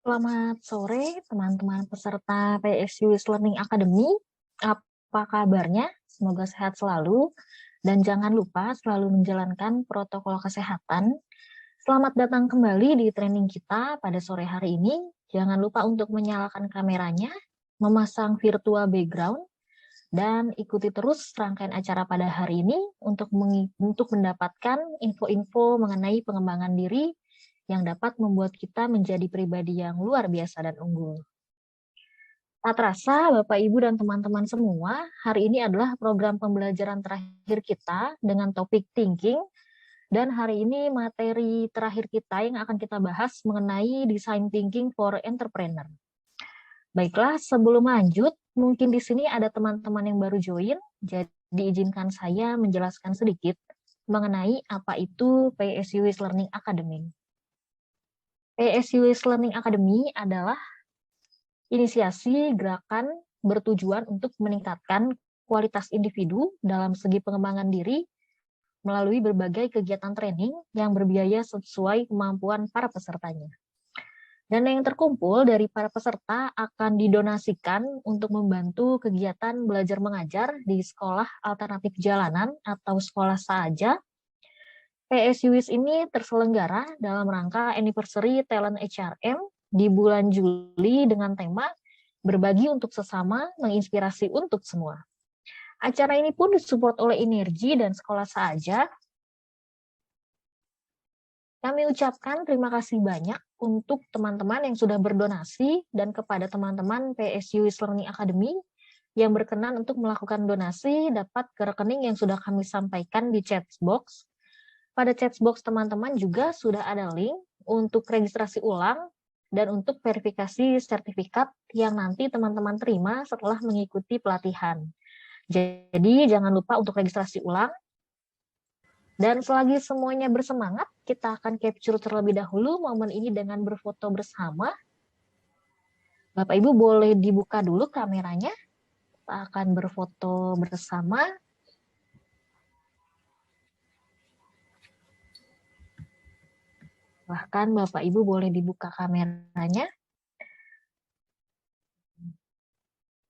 Selamat sore teman-teman peserta PSU Learning Academy. Apa kabarnya? Semoga sehat selalu dan jangan lupa selalu menjalankan protokol kesehatan. Selamat datang kembali di training kita pada sore hari ini. Jangan lupa untuk menyalakan kameranya, memasang virtual background, dan ikuti terus rangkaian acara pada hari ini untuk mendapatkan info-info mengenai pengembangan diri yang dapat membuat kita menjadi pribadi yang luar biasa dan unggul. Tak terasa, Bapak, Ibu, dan teman-teman semua, hari ini adalah program pembelajaran terakhir kita dengan topik thinking, dan hari ini materi terakhir kita yang akan kita bahas mengenai design thinking for entrepreneur. Baiklah, sebelum lanjut, mungkin di sini ada teman-teman yang baru join, jadi izinkan saya menjelaskan sedikit mengenai apa itu PSU Learning Academy. PSU Learning Academy adalah inisiasi gerakan bertujuan untuk meningkatkan kualitas individu dalam segi pengembangan diri melalui berbagai kegiatan training yang berbiaya sesuai kemampuan para pesertanya. Dan yang terkumpul dari para peserta akan didonasikan untuk membantu kegiatan belajar mengajar di sekolah alternatif jalanan atau sekolah saja. PSUIS ini terselenggara dalam rangka anniversary Talent HRM di bulan Juli dengan tema berbagi untuk sesama, menginspirasi untuk semua. Acara ini pun disupport oleh Energi dan sekolah saja. Kami ucapkan terima kasih banyak untuk teman-teman yang sudah berdonasi dan kepada teman-teman PSU Learning Academy yang berkenan untuk melakukan donasi dapat ke rekening yang sudah kami sampaikan di chat box. Pada chat box teman-teman juga sudah ada link untuk registrasi ulang dan untuk verifikasi sertifikat yang nanti teman-teman terima setelah mengikuti pelatihan. Jadi jangan lupa untuk registrasi ulang. Dan selagi semuanya bersemangat, kita akan capture terlebih dahulu momen ini dengan berfoto bersama. Bapak Ibu boleh dibuka dulu kameranya. Kita akan berfoto bersama. Bahkan Bapak Ibu boleh dibuka kameranya.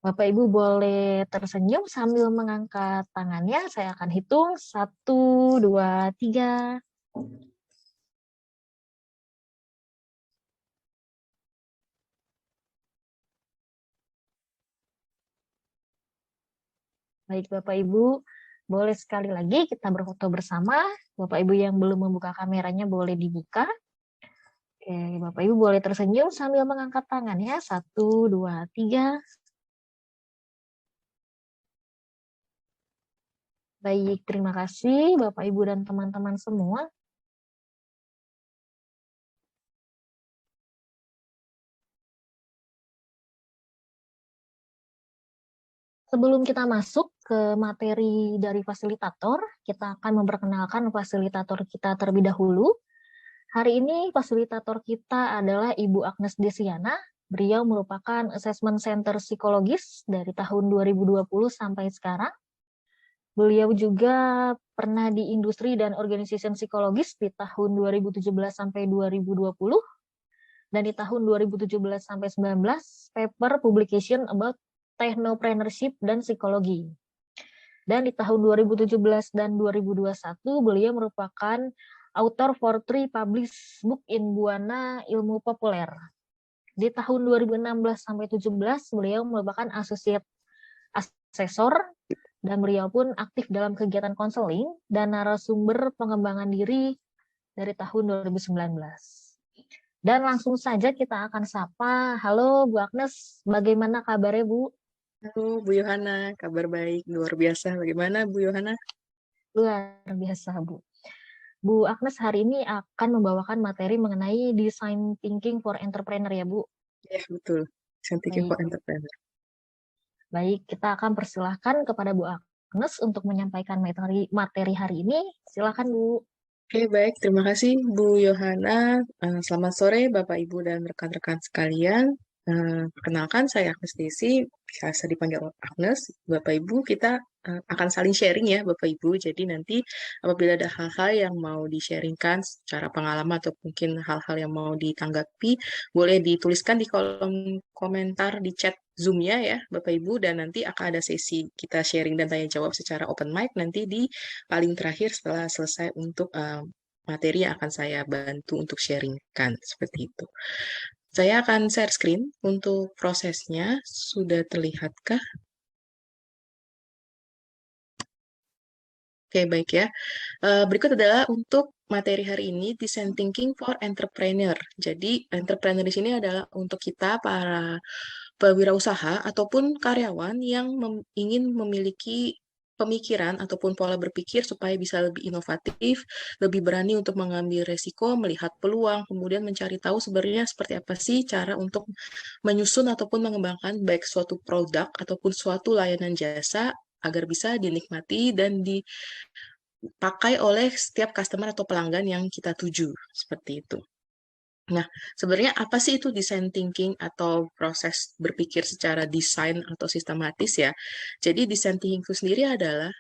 Bapak Ibu boleh tersenyum sambil mengangkat tangannya. Saya akan hitung 1, 2, 3. Baik Bapak Ibu, boleh sekali lagi kita berfoto bersama. Bapak Ibu yang belum membuka kameranya boleh dibuka. Oke, Bapak Ibu boleh tersenyum sambil mengangkat tangannya. 1, 2, 3. Baik, terima kasih Bapak Ibu dan teman-teman semua. Sebelum kita masuk ke materi dari fasilitator, kita akan memperkenalkan fasilitator kita terlebih dahulu. Hari ini fasilitator kita adalah Ibu Agnes Desiana. Beliau merupakan Assessment Center Psikologis dari tahun 2020 sampai sekarang. Beliau juga pernah di industri dan organisasi psikologis di tahun 2017 sampai 2020. Dan di tahun 2017 sampai 19, paper publication about technopreneurship dan psikologi. Dan di tahun 2017 dan 2021, beliau merupakan author for 3 published book in Buana Ilmu Populer. Di tahun 2016 sampai 17, beliau merupakan associate assessor dan beliau pun aktif dalam kegiatan konseling dan narasumber pengembangan diri dari tahun 2019. Dan langsung saja kita akan sapa. Halo Bu Agnes, bagaimana kabarnya Bu? Halo Bu Yohana, kabar baik, luar biasa. Bagaimana Bu Yohana? Luar biasa Bu. Bu Agnes hari ini akan membawakan materi mengenai design thinking for entrepreneur ya Bu? Ya betul, Thinking for Entrepreneur. Baik, kita akan persilahkan kepada Bu Agnes untuk menyampaikan materi hari ini. Silakan Bu. Oke, baik. Terima kasih Bu Yohana. Selamat sore Bapak, Ibu, dan rekan-rekan sekalian. Perkenalkan, saya Agnes Desi, biasa dipanggil Agnes. Bapak, Ibu, kita akan saling sharing ya Bapak Ibu. Jadi nanti apabila ada hal-hal yang mau di-sharingkan secara pengalaman atau mungkin hal-hal yang mau ditanggapi, boleh dituliskan di kolom komentar di chat Zoom-nya ya Bapak Ibu, dan nanti akan ada sesi kita sharing dan tanya jawab secara open mic nanti di paling terakhir setelah selesai untuk materi yang akan saya bantu untuk sharingkan seperti itu. Saya akan share screen untuk prosesnya. Sudah terlihatkah? Oke, baik ya. Berikut adalah untuk materi hari ini, Design Thinking for Entrepreneur. Jadi, entrepreneur di sini adalah untuk kita, para pewirausaha ataupun karyawan yang ingin memiliki pemikiran ataupun pola berpikir supaya bisa lebih inovatif, lebih berani untuk mengambil resiko, melihat peluang, kemudian mencari tahu sebenarnya seperti apa sih cara untuk menyusun ataupun mengembangkan baik suatu produk ataupun suatu layanan jasa agar bisa dinikmati dan dipakai oleh setiap customer atau pelanggan yang kita tuju, seperti itu. Nah, sebenarnya apa sih itu design thinking atau proses berpikir secara desain atau sistematis ya? Jadi design thinking itu sendiri adalah,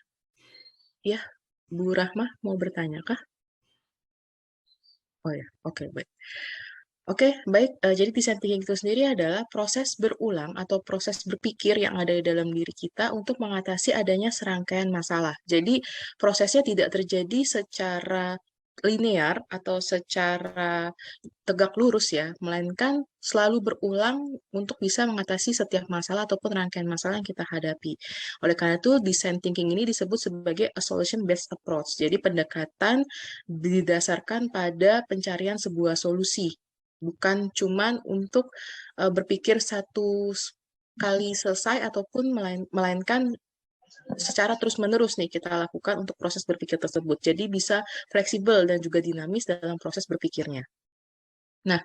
ya, Bu Rahmah mau bertanya kah? Oh ya, oke, baik. Oke, baik. Jadi design thinking itu sendiri adalah proses berulang atau proses berpikir yang ada di dalam diri kita untuk mengatasi adanya serangkaian masalah. Jadi prosesnya tidak terjadi secara linear atau secara tegak lurus ya, melainkan selalu berulang untuk bisa mengatasi setiap masalah ataupun rangkaian masalah yang kita hadapi. Oleh karena itu, design thinking ini disebut sebagai a solution-based approach. Jadi pendekatan didasarkan pada pencarian sebuah solusi, bukan cuman untuk berpikir satu kali selesai ataupun melainkan secara terus-menerus nih kita lakukan untuk proses berpikir tersebut. Jadi bisa fleksibel dan juga dinamis dalam proses berpikirnya. Nah,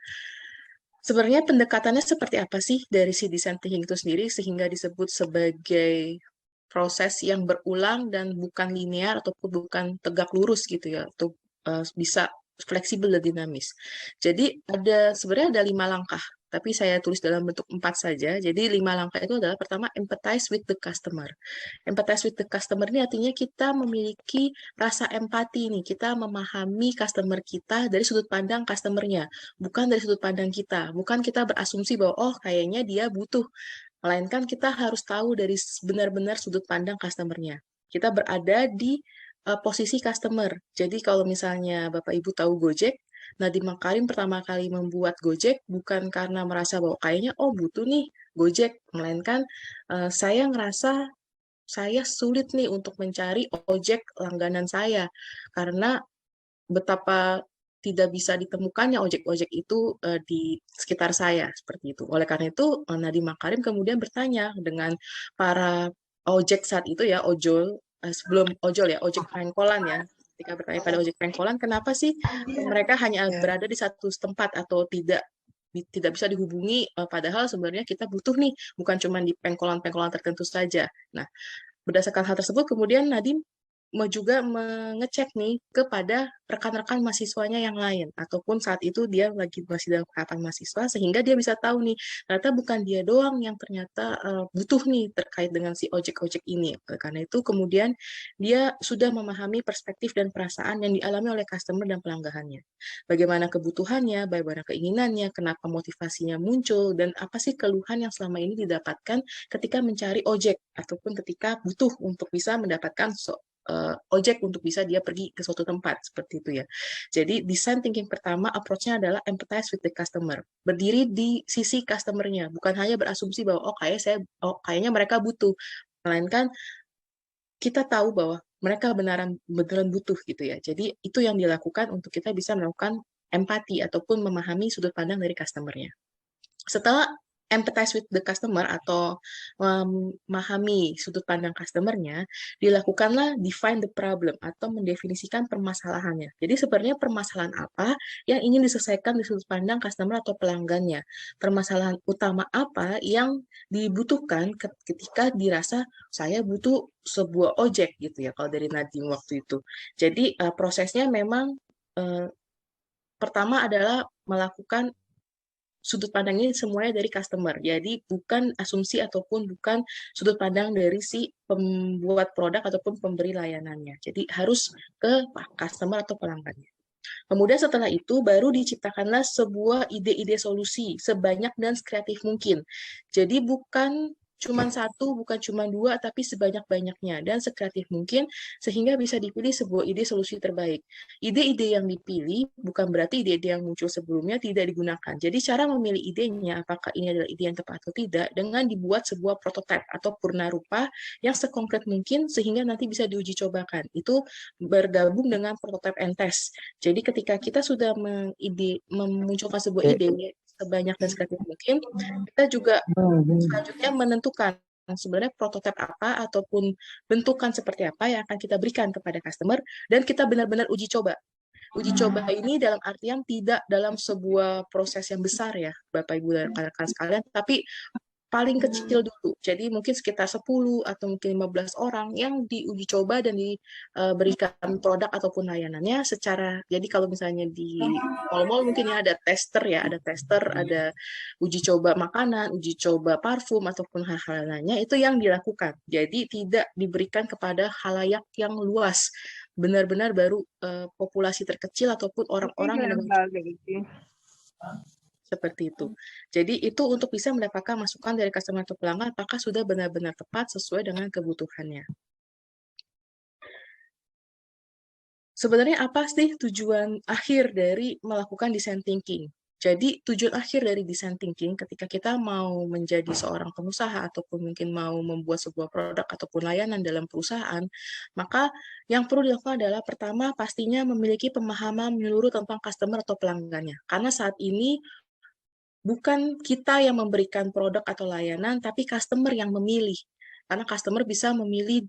sebenarnya pendekatannya seperti apa sih dari si design thinking itu sendiri sehingga disebut sebagai proses yang berulang dan bukan linear ataupun bukan tegak lurus gitu ya, untuk bisa fleksibel dan dinamis. Jadi sebenarnya ada 5 langkah, tapi saya tulis dalam bentuk 4 saja. Jadi 5 langkah itu adalah pertama empathize with the customer. Empathize with the customer ini artinya kita memiliki rasa empati nih, kita memahami customer kita dari sudut pandang customernya, bukan dari sudut pandang kita. Bukan kita berasumsi bahwa, oh kayaknya dia butuh, melainkan kita harus tahu dari benar-benar sudut pandang customernya. Kita berada di posisi customer. Jadi kalau misalnya Bapak Ibu tahu Gojek, Nadiem Makarim pertama kali membuat Gojek bukan karena merasa bahwa kayaknya oh butuh nih Gojek, melainkan saya ngerasa saya sulit nih untuk mencari ojek langganan saya karena betapa tidak bisa ditemukannya ojek-ojek itu di sekitar saya seperti itu. Oleh karena itu Nadiem Makarim kemudian bertanya dengan para ojek saat itu ya, ojol, sebelum ojol ya, ojek pengkolan ya. Ketika bertanya pada ojek pengkolan, kenapa sih mereka hanya berada di satu tempat atau tidak bisa dihubungi, padahal sebenarnya kita butuh nih, bukan cuma di pengkolan-pengkolan tertentu saja. Nah, berdasarkan hal tersebut, kemudian Nadiem mau juga mengecek nih kepada rekan-rekan mahasiswanya yang lain, ataupun saat itu dia lagi masih dalam keadaan mahasiswa, sehingga dia bisa tahu nih, ternyata bukan dia doang yang ternyata butuh nih terkait dengan si ojek-ojek ini. Karena itu kemudian dia sudah memahami perspektif dan perasaan yang dialami oleh customer dan pelanggannya. Bagaimana kebutuhannya, bagaimana keinginannya, kenapa motivasinya muncul, dan apa sih keluhan yang selama ini didapatkan ketika mencari ojek, ataupun ketika butuh untuk bisa mendapatkan ojek untuk bisa dia pergi ke suatu tempat seperti itu ya. Jadi design thinking pertama approach-nya adalah empathize with the customer. Berdiri di sisi customer-nya, bukan hanya berasumsi bahwa kayaknya mereka butuh, melainkan kita tahu bahwa mereka beneran butuh gitu ya. Jadi itu yang dilakukan untuk kita bisa melakukan empati ataupun memahami sudut pandang dari customer-nya. Setelah empathize with the customer atau memahami sudut pandang customer-nya, dilakukanlah define the problem atau mendefinisikan permasalahannya. Jadi sebenarnya permasalahan apa yang ingin diselesaikan di sudut pandang customer atau pelanggannya. Permasalahan utama apa yang dibutuhkan ketika dirasa saya butuh sebuah ojek gitu ya, kalau dari Nadiem waktu itu. Jadi prosesnya memang pertama adalah melakukan sudut pandang ini semuanya dari customer. Jadi bukan asumsi ataupun bukan sudut pandang dari si pembuat produk ataupun pemberi layanannya. Jadi harus ke customer atau pelanggannya. Kemudian setelah itu baru diciptakanlah sebuah ide-ide solusi sebanyak dan sekreatif mungkin. Jadi bukan cuma satu, bukan cuma dua, tapi sebanyak-banyaknya dan sekreatif mungkin sehingga bisa dipilih sebuah ide solusi terbaik. Ide-ide yang dipilih bukan berarti ide-ide yang muncul sebelumnya tidak digunakan. Jadi cara memilih idenya, apakah ini adalah ide yang tepat atau tidak, dengan dibuat sebuah prototipe atau purna rupa yang sekonkret mungkin sehingga nanti bisa diuji cobakan. Itu bergabung dengan prototype and test. Jadi ketika kita sudah memunculkan sebuah ide sebanyak dan sekreatif mungkin, kita juga selanjutnya menentukan sebenarnya prototipe apa ataupun bentukan seperti apa yang akan kita berikan kepada customer dan kita benar-benar uji coba. Uji coba ini dalam artian tidak dalam sebuah proses yang besar ya, Bapak Ibu dan rekan-rekan sekalian, tapi paling kecil dulu. Jadi mungkin sekitar 10 atau mungkin 15 orang yang diuji coba dan diberikan produk ataupun layanannya secara, jadi kalau misalnya di mall-mall mungkin ya ada tester, ada uji coba makanan, uji coba parfum ataupun hal-hal lainnya itu yang dilakukan. Jadi tidak diberikan kepada halayak yang luas. Benar-benar baru populasi terkecil ataupun orang-orang yang seperti itu. Jadi itu untuk bisa mendapatkan masukan dari customer atau pelanggan apakah sudah benar-benar tepat sesuai dengan kebutuhannya. Sebenarnya apa sih tujuan akhir dari melakukan design thinking? Jadi tujuan akhir dari design thinking ketika kita mau menjadi seorang pengusaha ataupun mungkin mau membuat sebuah produk ataupun layanan dalam perusahaan, maka yang perlu dilakukan adalah pertama pastinya memiliki pemahaman menyeluruh tentang customer atau pelanggannya. Karena saat ini bukan kita yang memberikan produk atau layanan, tapi customer yang memilih. Karena customer bisa memilih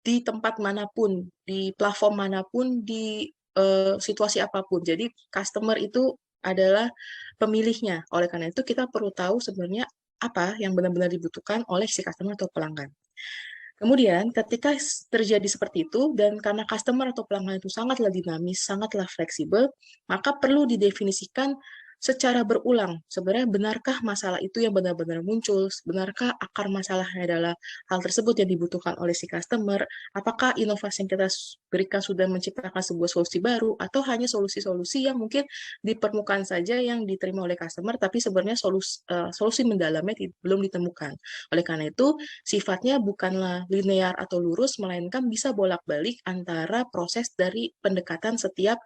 di tempat manapun, di platform manapun, di situasi apapun. Jadi customer itu adalah pemilihnya. Oleh karena itu kita perlu tahu sebenarnya apa yang benar-benar dibutuhkan oleh si customer atau pelanggan. Kemudian ketika terjadi seperti itu, dan karena customer atau pelanggan itu sangatlah dinamis, sangatlah fleksibel, maka perlu didefinisikan secara berulang. Sebenarnya benarkah masalah itu yang benar-benar muncul? Benarkah akar masalahnya adalah hal tersebut yang dibutuhkan oleh si customer? Apakah inovasi yang kita berikan sudah menciptakan sebuah solusi baru? Atau hanya solusi-solusi yang mungkin di permukaan saja yang diterima oleh customer, tapi sebenarnya solusi mendalamnya belum ditemukan. Oleh karena itu, sifatnya bukanlah linear atau lurus, melainkan bisa bolak-balik antara proses dari pendekatan setiap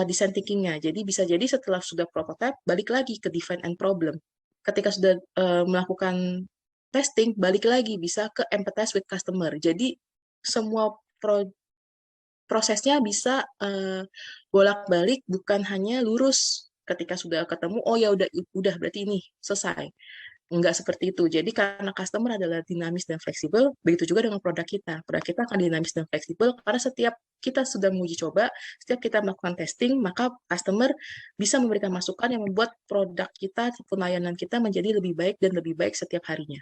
design thinking-nya. Jadi bisa jadi setelah sudah prototype, balik lagi ke define and problem. Ketika sudah melakukan testing, balik lagi bisa ke empathize with customer. Jadi semua prosesnya bisa bolak-balik, bukan hanya lurus. Ketika sudah ketemu, oh ya udah berarti ini selesai. Enggak seperti itu. Jadi karena customer adalah dinamis dan fleksibel, begitu juga dengan produk kita. Produk kita akan dinamis dan fleksibel karena setiap kita sudah menguji coba, setiap kita melakukan testing, maka customer bisa memberikan masukan yang membuat produk kita ataupun layanan kita menjadi lebih baik dan lebih baik setiap harinya.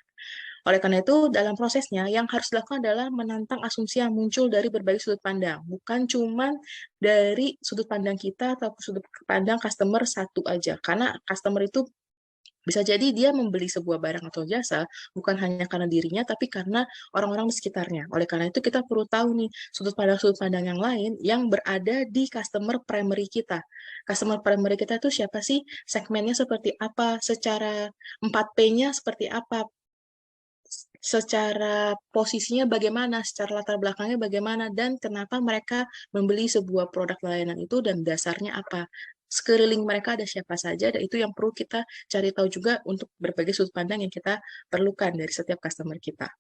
Oleh karena itu, dalam prosesnya yang harus dilakukan adalah menantang asumsi yang muncul dari berbagai sudut pandang, bukan cuma dari sudut pandang kita atau sudut pandang customer satu aja. Karena customer itu bisa jadi dia membeli sebuah barang atau jasa bukan hanya karena dirinya, tapi karena orang-orang di sekitarnya. Oleh karena itu kita perlu tahu nih sudut pandang yang lain yang berada di customer primary kita. Customer primary kita itu siapa sih? Segmennya seperti apa? Secara 4P-nya seperti apa? Secara posisinya bagaimana? Secara latar belakangnya bagaimana? Dan kenapa mereka membeli sebuah produk layanan itu dan dasarnya apa? Sekeliling mereka ada siapa saja, dan itu yang perlu kita cari tahu juga untuk berbagai sudut pandang yang kita perlukan dari setiap customer kita.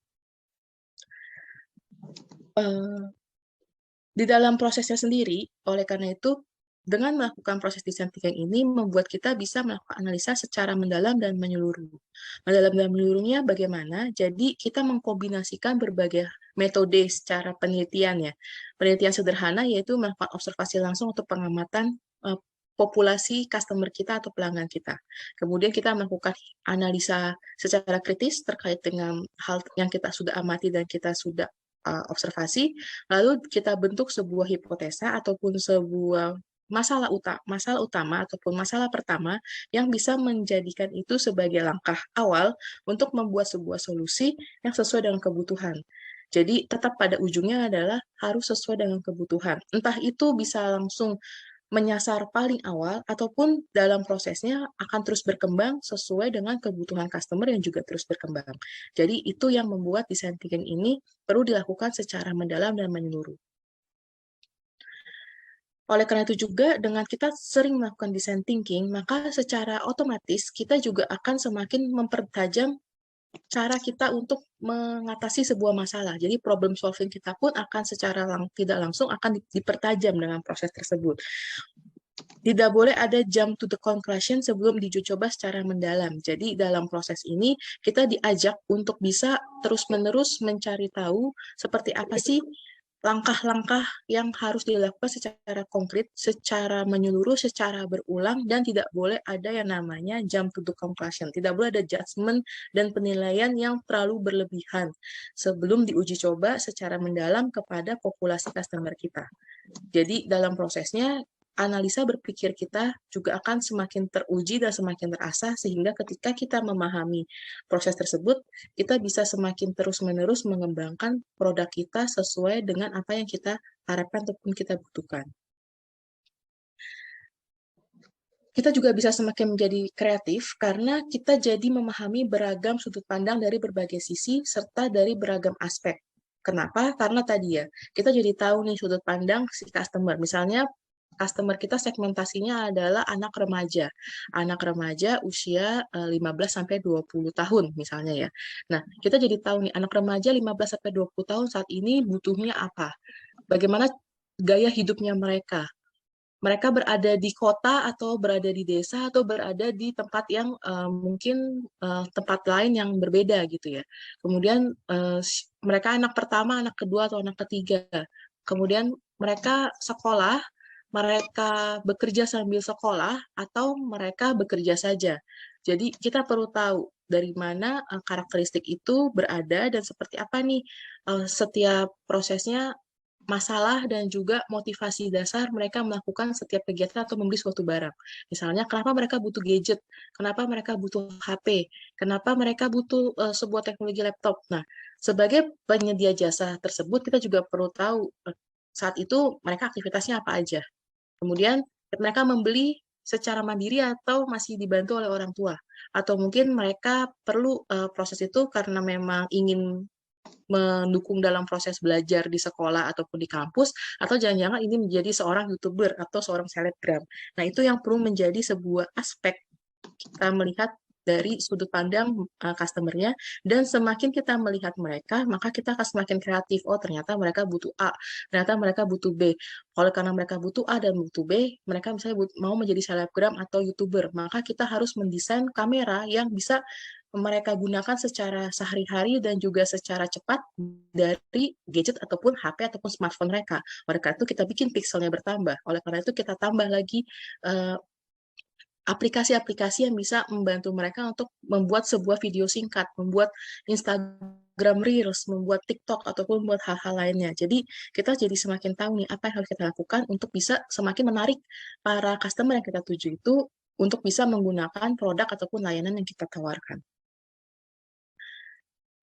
Di dalam prosesnya sendiri, oleh karena itu, dengan melakukan proses design thinking ini, membuat kita bisa melakukan analisa secara mendalam dan menyeluruh. Mendalam dan menyeluruhnya bagaimana? Jadi, kita mengkombinasikan berbagai metode secara penelitian ya. Penelitian sederhana yaitu melakukan observasi langsung untuk pengamatan populasi customer kita atau pelanggan kita. Kemudian kita melakukan analisa secara kritis terkait dengan hal yang kita sudah amati dan kita sudah observasi, lalu kita bentuk sebuah hipotesa ataupun sebuah masalah utama ataupun masalah pertama yang bisa menjadikan itu sebagai langkah awal untuk membuat sebuah solusi yang sesuai dengan kebutuhan. Jadi tetap pada ujungnya adalah harus sesuai dengan kebutuhan. Entah itu bisa langsung menyasar paling awal ataupun dalam prosesnya akan terus berkembang sesuai dengan kebutuhan customer yang juga terus berkembang. Jadi itu yang membuat design thinking ini perlu dilakukan secara mendalam dan menyeluruh. Oleh karena itu juga dengan kita sering melakukan design thinking, maka secara otomatis kita juga akan semakin mempertajam cara kita untuk mengatasi sebuah masalah. Jadi problem solving kita pun akan secara tidak langsung akan dipertajam dengan proses tersebut. Tidak boleh ada jump to the conclusion sebelum diuji coba secara mendalam. Jadi dalam proses ini kita diajak untuk bisa terus-menerus mencari tahu seperti apa sih langkah-langkah yang harus dilakukan secara konkret, secara menyeluruh, secara berulang, dan tidak boleh ada yang namanya jump to the conclusion. Tidak boleh ada judgment dan penilaian yang terlalu berlebihan sebelum diuji coba secara mendalam kepada populasi customer kita. Jadi dalam prosesnya, analisa berpikir kita juga akan semakin teruji dan semakin terasah, sehingga ketika kita memahami proses tersebut, kita bisa semakin terus-menerus mengembangkan produk kita sesuai dengan apa yang kita harapkan ataupun kita butuhkan. Kita juga bisa semakin menjadi kreatif karena kita jadi memahami beragam sudut pandang dari berbagai sisi serta dari beragam aspek. Kenapa? Karena tadi ya, kita jadi tahu nih sudut pandang si customer. Misalnya customer kita segmentasinya adalah anak remaja. Anak remaja usia 15 sampai 20 tahun misalnya ya. Nah, kita jadi tahu nih anak remaja 15 sampai 20 tahun saat ini butuhnya apa? Bagaimana gaya hidupnya mereka? Mereka berada di kota atau berada di desa atau berada di tempat yang mungkin tempat lain yang berbeda gitu ya. Kemudian mereka anak pertama, anak kedua atau anak ketiga. Kemudian mereka sekolah, mereka bekerja sambil sekolah atau mereka bekerja saja. Jadi kita perlu tahu dari mana karakteristik itu berada dan seperti apa nih setiap prosesnya, masalah dan juga motivasi dasar mereka melakukan setiap kegiatan atau membeli suatu barang. Misalnya, kenapa mereka butuh gadget, kenapa mereka butuh HP, kenapa mereka butuh sebuah teknologi laptop. Nah, sebagai penyedia jasa tersebut, kita juga perlu tahu saat itu mereka aktivitasnya apa aja. Kemudian, mereka membeli secara mandiri atau masih dibantu oleh orang tua. Atau mungkin mereka perlu proses itu karena memang ingin mendukung dalam proses belajar di sekolah ataupun di kampus, atau jangan-jangan ini menjadi seorang YouTuber atau seorang selebgram. Nah, itu yang perlu menjadi sebuah aspek kita melihat dari sudut pandang customer-nya, dan semakin kita melihat mereka, maka kita akan semakin kreatif. Oh, ternyata mereka butuh A, ternyata mereka butuh B. Kalau karena mereka butuh A dan butuh B, mereka misalnya mau menjadi selebgram atau YouTuber, maka kita harus mendesain kamera yang bisa mereka gunakan secara sehari-hari dan juga secara cepat dari gadget ataupun HP ataupun smartphone mereka. Oleh karena itu kita bikin pixelnya bertambah. Oleh karena itu kita tambah lagi aplikasi-aplikasi yang bisa membantu mereka untuk membuat sebuah video singkat, membuat Instagram Reels, membuat TikTok, ataupun membuat hal-hal lainnya. Jadi, kita jadi semakin tahu nih apa yang harus kita lakukan untuk bisa semakin menarik para customer yang kita tuju itu untuk bisa menggunakan produk ataupun layanan yang kita tawarkan.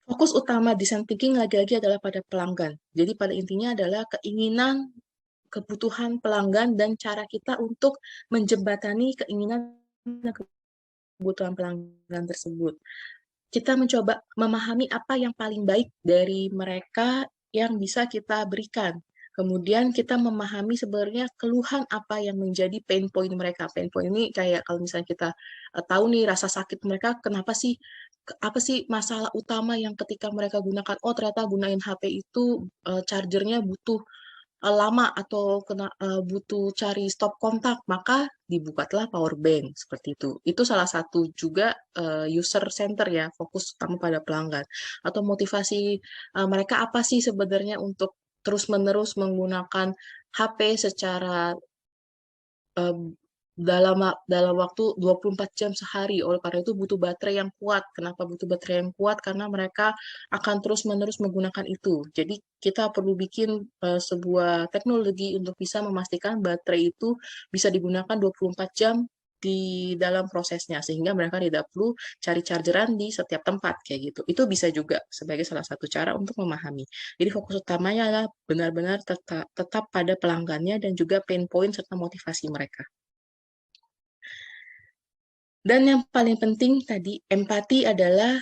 Fokus utama design thinking lagi-lagi adalah pada pelanggan. Jadi pada intinya adalah keinginan, kebutuhan pelanggan, dan cara kita untuk menjembatani keinginan dan kebutuhan pelanggan tersebut. Kita mencoba memahami apa yang paling baik dari mereka yang bisa kita berikan. Kemudian kita memahami sebenarnya keluhan apa yang menjadi pain point mereka. Pain point ini kayak kalau misalnya kita tahu nih rasa sakit mereka, kenapa sih, apa sih masalah utama yang ketika mereka gunakan, oh ternyata gunain HP itu chargernya butuh lama atau butuh cari stop kontak, maka dibuatlah power bank seperti itu. Itu salah satu juga user center ya, fokus utama pada pelanggan. Atau motivasi mereka apa sih sebenarnya untuk terus-menerus menggunakan HP secara dalam waktu 24 jam sehari. Oleh karena itu butuh baterai yang kuat. Kenapa butuh baterai yang kuat? Karena mereka akan terus-menerus menggunakan itu. Jadi kita perlu bikin sebuah teknologi untuk bisa memastikan baterai itu bisa digunakan 24 jam di dalam prosesnya, sehingga mereka tidak perlu cari chargeran di setiap tempat kayak gitu. Itu bisa juga sebagai salah satu cara untuk memahami. Jadi fokus utamanya adalah benar-benar tetap pada pelanggannya dan juga pain point serta motivasi mereka. Dan yang paling penting tadi, empati adalah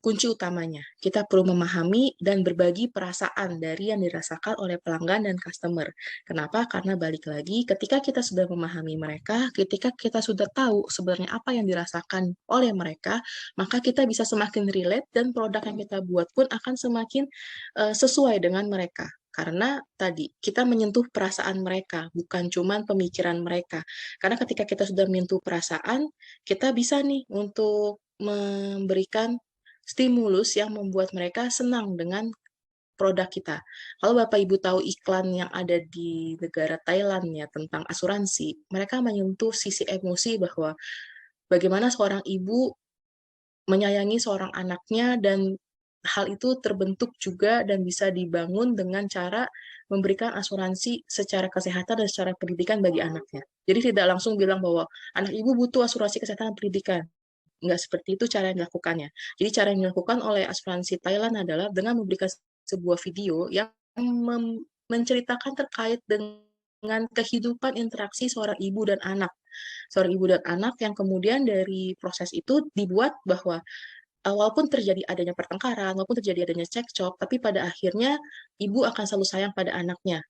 kunci utamanya. Kita perlu memahami dan berbagi perasaan dari yang dirasakan oleh pelanggan dan customer. Kenapa? Karena balik lagi, ketika kita sudah memahami mereka, ketika kita sudah tahu sebenarnya apa yang dirasakan oleh mereka, maka kita bisa semakin relate dan produk yang kita buat pun akan semakin sesuai dengan mereka. Karena tadi kita menyentuh perasaan mereka, bukan cuma pemikiran mereka. Karena ketika kita sudah menyentuh perasaan, kita bisa nih untuk memberikan stimulus yang membuat mereka senang dengan produk kita. Kalau Bapak Ibu tahu iklan yang ada di negara Thailand ya tentang asuransi, mereka menyentuh sisi emosi bahwa bagaimana seorang ibu menyayangi seorang anaknya dan hal itu terbentuk juga dan bisa dibangun dengan cara memberikan asuransi secara kesehatan dan secara pendidikan bagi anaknya. Jadi tidak langsung bilang bahwa anak ibu butuh asuransi kesehatan dan pendidikan. Enggak seperti itu cara yang dilakukannya. Jadi cara yang dilakukan oleh asuransi Thailand adalah dengan memberikan sebuah video yang menceritakan terkait dengan kehidupan interaksi seorang ibu dan anak. Seorang ibu dan anak yang kemudian dari proses itu dibuat bahwa walaupun terjadi adanya pertengkaran, walaupun terjadi adanya cekcok, tapi pada akhirnya ibu akan selalu sayang pada anaknya.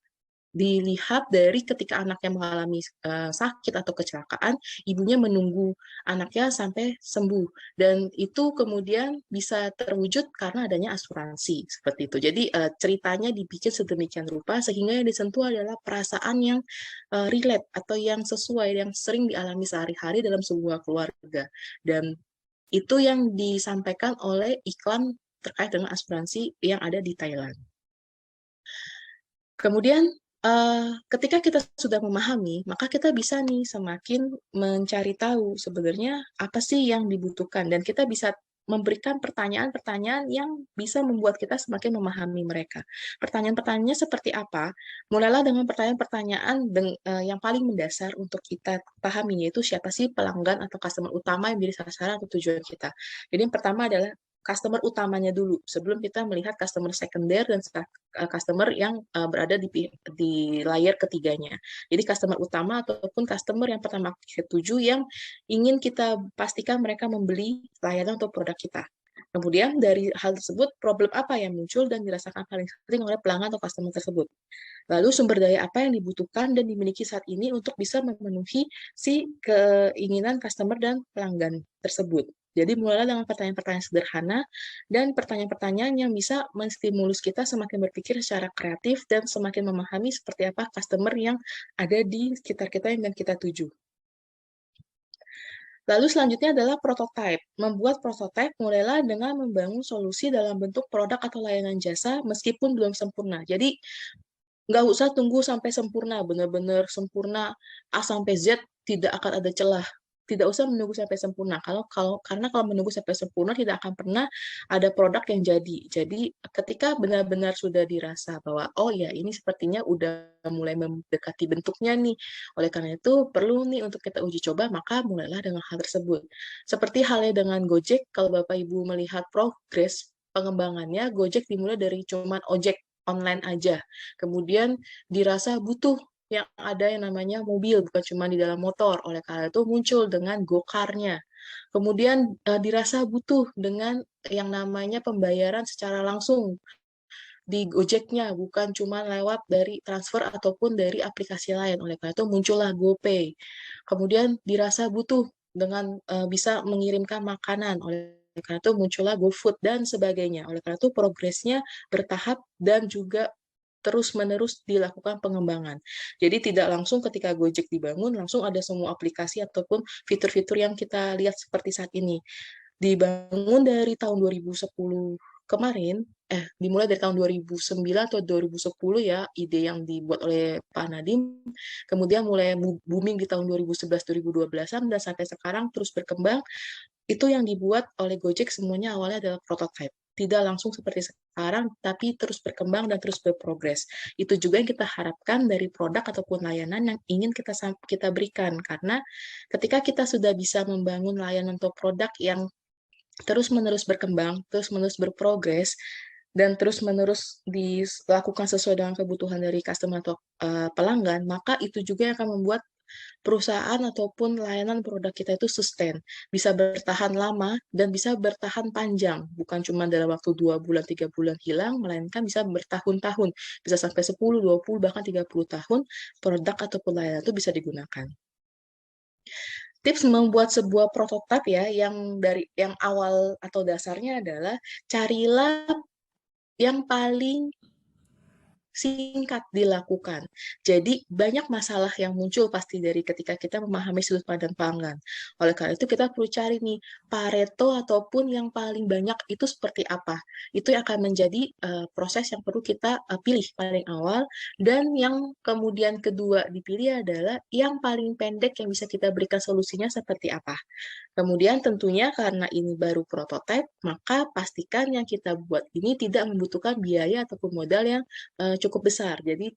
Dilihat dari ketika anaknya mengalami sakit atau kecelakaan, ibunya menunggu anaknya sampai sembuh. Dan itu kemudian bisa terwujud karena adanya asuransi, seperti itu. Jadi ceritanya dibikin sedemikian rupa, sehingga yang disentuh adalah perasaan yang relate atau yang sesuai, yang sering dialami sehari-hari dalam sebuah keluarga. Dan itu yang disampaikan oleh iklan terkait dengan asuransi yang ada di Thailand. Kemudian, ketika kita sudah memahami, maka kita bisa nih semakin mencari tahu sebenarnya apa sih yang dibutuhkan, dan kita bisa memberikan pertanyaan-pertanyaan yang bisa membuat kita semakin memahami mereka. Pertanyaan-pertanyaannya seperti apa? Mulailah dengan pertanyaan-pertanyaan yang paling mendasar untuk kita pahami, yaitu siapa sih pelanggan atau customer utama yang menjadi sasaran atau tujuan kita. Jadi yang pertama adalah customer utamanya dulu, sebelum kita melihat customer sekunder dan customer yang berada di layar ketiganya. Jadi customer utama ataupun customer yang pertama kita tuju yang ingin kita pastikan mereka membeli layanan atau produk kita. Kemudian dari hal tersebut, problem apa yang muncul dan dirasakan paling sering oleh pelanggan atau customer tersebut. Lalu sumber daya apa yang dibutuhkan dan dimiliki saat ini untuk bisa memenuhi si keinginan customer dan pelanggan tersebut. Jadi mulailah dengan pertanyaan-pertanyaan sederhana dan pertanyaan-pertanyaan yang bisa menstimulus kita semakin berpikir secara kreatif dan semakin memahami seperti apa customer yang ada di sekitar kita yang kita tuju. Lalu selanjutnya adalah prototype. Membuat prototype mulailah dengan membangun solusi dalam bentuk produk atau layanan jasa meskipun belum sempurna. Jadi nggak usah tunggu sampai sempurna, benar-benar sempurna A sampai Z, tidak akan ada celah. Tidak usah menunggu sampai sempurna. Karena kalau menunggu sampai sempurna tidak akan pernah ada produk yang jadi. Jadi ketika benar-benar sudah dirasa bahwa oh ya ini sepertinya udah mulai mendekati bentuknya nih. Oleh karena itu perlu nih untuk kita uji coba, maka mulailah dengan hal tersebut. Seperti halnya dengan Gojek, kalau Bapak Ibu melihat progres pengembangannya, Gojek dimulai dari cuman ojek online aja. Kemudian dirasa butuh yang ada yang namanya mobil, bukan cuma di dalam motor. Oleh karena itu muncul dengan go-car-nya. Kemudian dirasa butuh dengan yang namanya pembayaran secara langsung di Gojeknya, bukan cuma lewat dari transfer ataupun dari aplikasi lain. Oleh karena itu muncullah GoPay. Kemudian dirasa butuh dengan bisa mengirimkan makanan. Oleh karena itu muncullah GoFood dan sebagainya. Oleh karena itu progresnya bertahap dan juga terus-menerus dilakukan pengembangan. Jadi tidak langsung ketika Gojek dibangun, langsung ada semua aplikasi ataupun fitur-fitur yang kita lihat seperti saat ini. Dibangun dari tahun 2010 kemarin, dimulai dari tahun 2009 atau 2010 ya, ide yang dibuat oleh Pak Nadiem, kemudian mulai booming di tahun 2011-2012-an, dan sampai sekarang terus berkembang. Itu yang dibuat oleh Gojek semuanya awalnya adalah prototype. Tidak langsung seperti sekarang, tapi terus berkembang dan terus berprogres. Itu juga yang kita harapkan dari produk ataupun layanan yang ingin kita berikan. Karena ketika kita sudah bisa membangun layanan atau produk yang terus-menerus berkembang, terus-menerus berprogres, dan terus-menerus dilakukan sesuai dengan kebutuhan dari customer atau pelanggan, maka itu juga yang akan membuat perusahaan ataupun layanan produk kita itu sustain, bisa bertahan lama dan bisa bertahan panjang, bukan cuma dalam waktu 2 bulan, 3 bulan hilang, melainkan bisa bertahun-tahun, bisa sampai 10, 20, bahkan 30 tahun produk ataupun layanan itu bisa digunakan. Tips membuat sebuah prototipe ya, yang awal atau dasarnya adalah carilah yang paling singkat dilakukan. Jadi banyak masalah yang muncul pasti dari ketika kita memahami sudut pandang pelanggan. Oleh karena itu kita perlu cari nih Pareto ataupun yang paling banyak itu seperti apa. Itu yang akan menjadi proses yang perlu kita pilih paling awal, dan yang kemudian kedua dipilih adalah yang paling pendek yang bisa kita berikan solusinya seperti apa. Kemudian tentunya karena ini baru prototipe, maka pastikan yang kita buat ini tidak membutuhkan biaya ataupun modal yang cukup besar. Jadi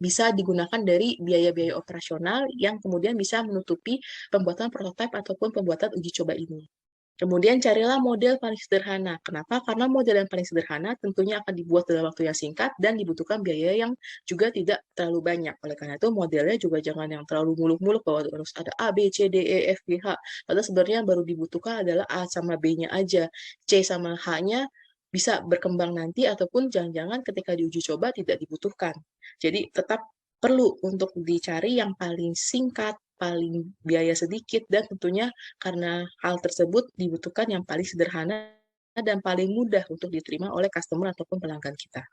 bisa digunakan dari biaya-biaya operasional yang kemudian bisa menutupi pembuatan prototipe ataupun pembuatan uji coba ini. Kemudian carilah model paling sederhana. Kenapa? Karena model yang paling sederhana tentunya akan dibuat dalam waktu yang singkat dan dibutuhkan biaya yang juga tidak terlalu banyak. Oleh karena itu modelnya juga jangan yang terlalu muluk-muluk bahwa harus ada A, B, C, D, E, F, G, H. Padahal sebenarnya yang baru dibutuhkan adalah A sama B-nya aja. C sama H-nya bisa berkembang nanti ataupun jangan-jangan ketika diuji coba tidak dibutuhkan. Jadi tetap perlu untuk dicari yang paling singkat, paling biaya sedikit, dan tentunya karena hal tersebut dibutuhkan yang paling sederhana dan paling mudah untuk diterima oleh customer ataupun pelanggan kita.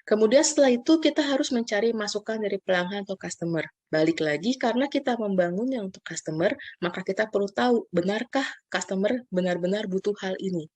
Kemudian setelah itu kita harus mencari masukan dari pelanggan atau customer. Balik lagi, karena kita membangunnya untuk customer, maka kita perlu tahu benarkah customer benar-benar butuh hal ini.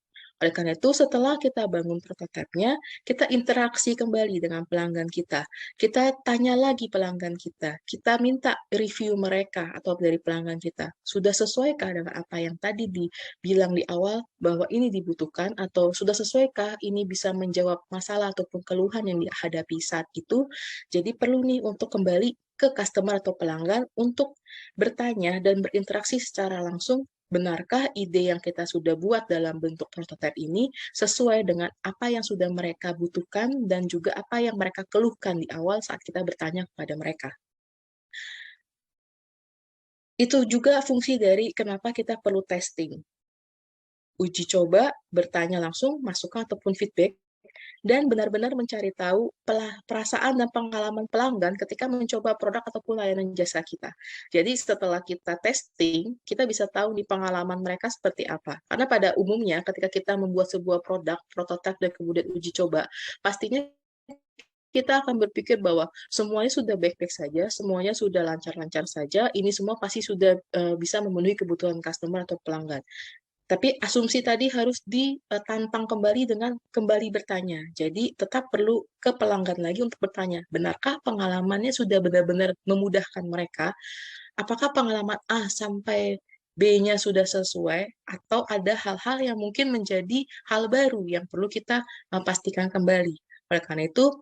Oleh karena itu, setelah kita bangun prototipenya, kita interaksi kembali dengan pelanggan kita. Kita tanya lagi pelanggan kita minta review mereka atau dari pelanggan kita. Sudah sesuaikah dengan apa yang tadi dibilang di awal bahwa ini dibutuhkan, atau sudah sesuaikah ini bisa menjawab masalah ataupun keluhan yang dihadapi saat itu. Jadi perlu nih untuk kembali ke customer atau pelanggan untuk bertanya dan berinteraksi secara langsung. Benarkah ide yang kita sudah buat dalam bentuk prototipe ini sesuai dengan apa yang sudah mereka butuhkan dan juga apa yang mereka keluhkan di awal saat kita bertanya kepada mereka. Itu juga fungsi dari kenapa kita perlu testing. Uji coba, bertanya langsung, masukan ataupun feedback, dan benar-benar mencari tahu perasaan dan pengalaman pelanggan ketika mencoba produk ataupun layanan jasa kita. Jadi setelah kita testing, kita bisa tahu di pengalaman mereka seperti apa. Karena pada umumnya ketika kita membuat sebuah produk, prototipe, dan kemudian uji coba, pastinya kita akan berpikir bahwa semuanya sudah baik-baik saja, semuanya sudah lancar-lancar saja, ini semua pasti sudah bisa memenuhi kebutuhan customer atau pelanggan. Tapi asumsi tadi harus ditantang kembali dengan kembali bertanya. Jadi tetap perlu ke pelanggan lagi untuk bertanya, benarkah pengalamannya sudah benar-benar memudahkan mereka? Apakah pengalaman A sampai B-nya sudah sesuai, atau ada hal-hal yang mungkin menjadi hal baru yang perlu kita pastikan kembali. Oleh karena itu,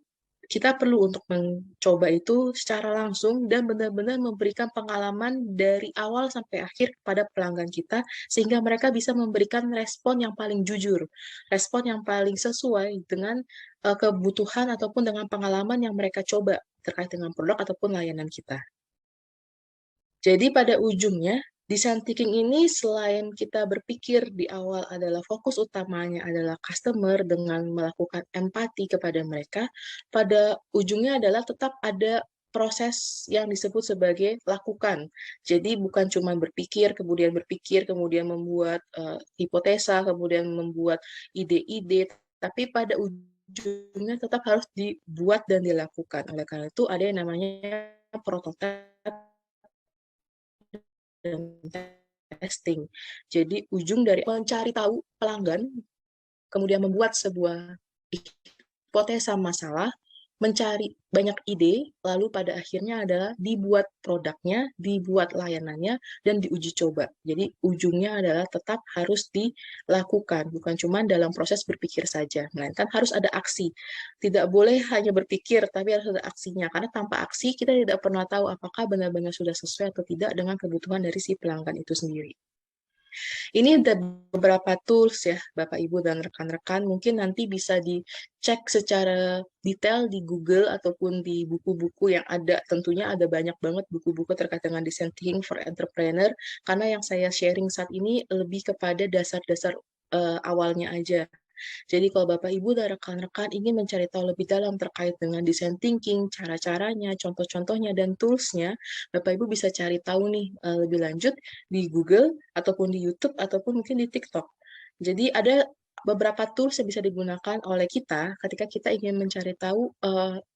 kita perlu untuk mencoba itu secara langsung dan benar-benar memberikan pengalaman dari awal sampai akhir kepada pelanggan kita, sehingga mereka bisa memberikan respon yang paling jujur, respon yang paling sesuai dengan kebutuhan ataupun dengan pengalaman yang mereka coba terkait dengan produk ataupun layanan kita. Jadi pada ujungnya, design thinking ini selain kita berpikir di awal adalah fokus utamanya adalah customer dengan melakukan empati kepada mereka, pada ujungnya adalah tetap ada proses yang disebut sebagai lakukan. Jadi bukan cuma berpikir, kemudian membuat hipotesa, kemudian membuat ide-ide, tapi pada ujungnya tetap harus dibuat dan dilakukan. Oleh karena itu ada yang namanya prototipe dan testing. Jadi ujung dari mencari tahu pelanggan kemudian membuat sebuah hipotesa masalah, mencari banyak ide, lalu pada akhirnya adalah dibuat produknya, dibuat layanannya, dan diuji coba. Jadi ujungnya adalah tetap harus dilakukan, bukan cuma dalam proses berpikir saja, melainkan harus ada aksi. Tidak boleh hanya berpikir, tapi harus ada aksinya, karena tanpa aksi kita tidak pernah tahu apakah benar-benar sudah sesuai atau tidak dengan kebutuhan dari si pelanggan itu sendiri. Ini ada beberapa tools ya, Bapak Ibu dan rekan-rekan. Mungkin nanti bisa dicek secara detail di Google ataupun di buku-buku yang ada. Tentunya ada banyak banget buku-buku terkait dengan design thinking for entrepreneur. Karena yang saya sharing saat ini lebih kepada dasar-dasar awalnya aja. Jadi kalau Bapak Ibu dan rekan-rekan ingin mencari tahu lebih dalam terkait dengan design thinking, cara-caranya, contoh-contohnya, dan tools-nya, Bapak Ibu bisa cari tahu nih lebih lanjut di Google, ataupun di YouTube, ataupun mungkin di TikTok. Jadi ada beberapa tools yang bisa digunakan oleh kita ketika kita ingin mencari tahu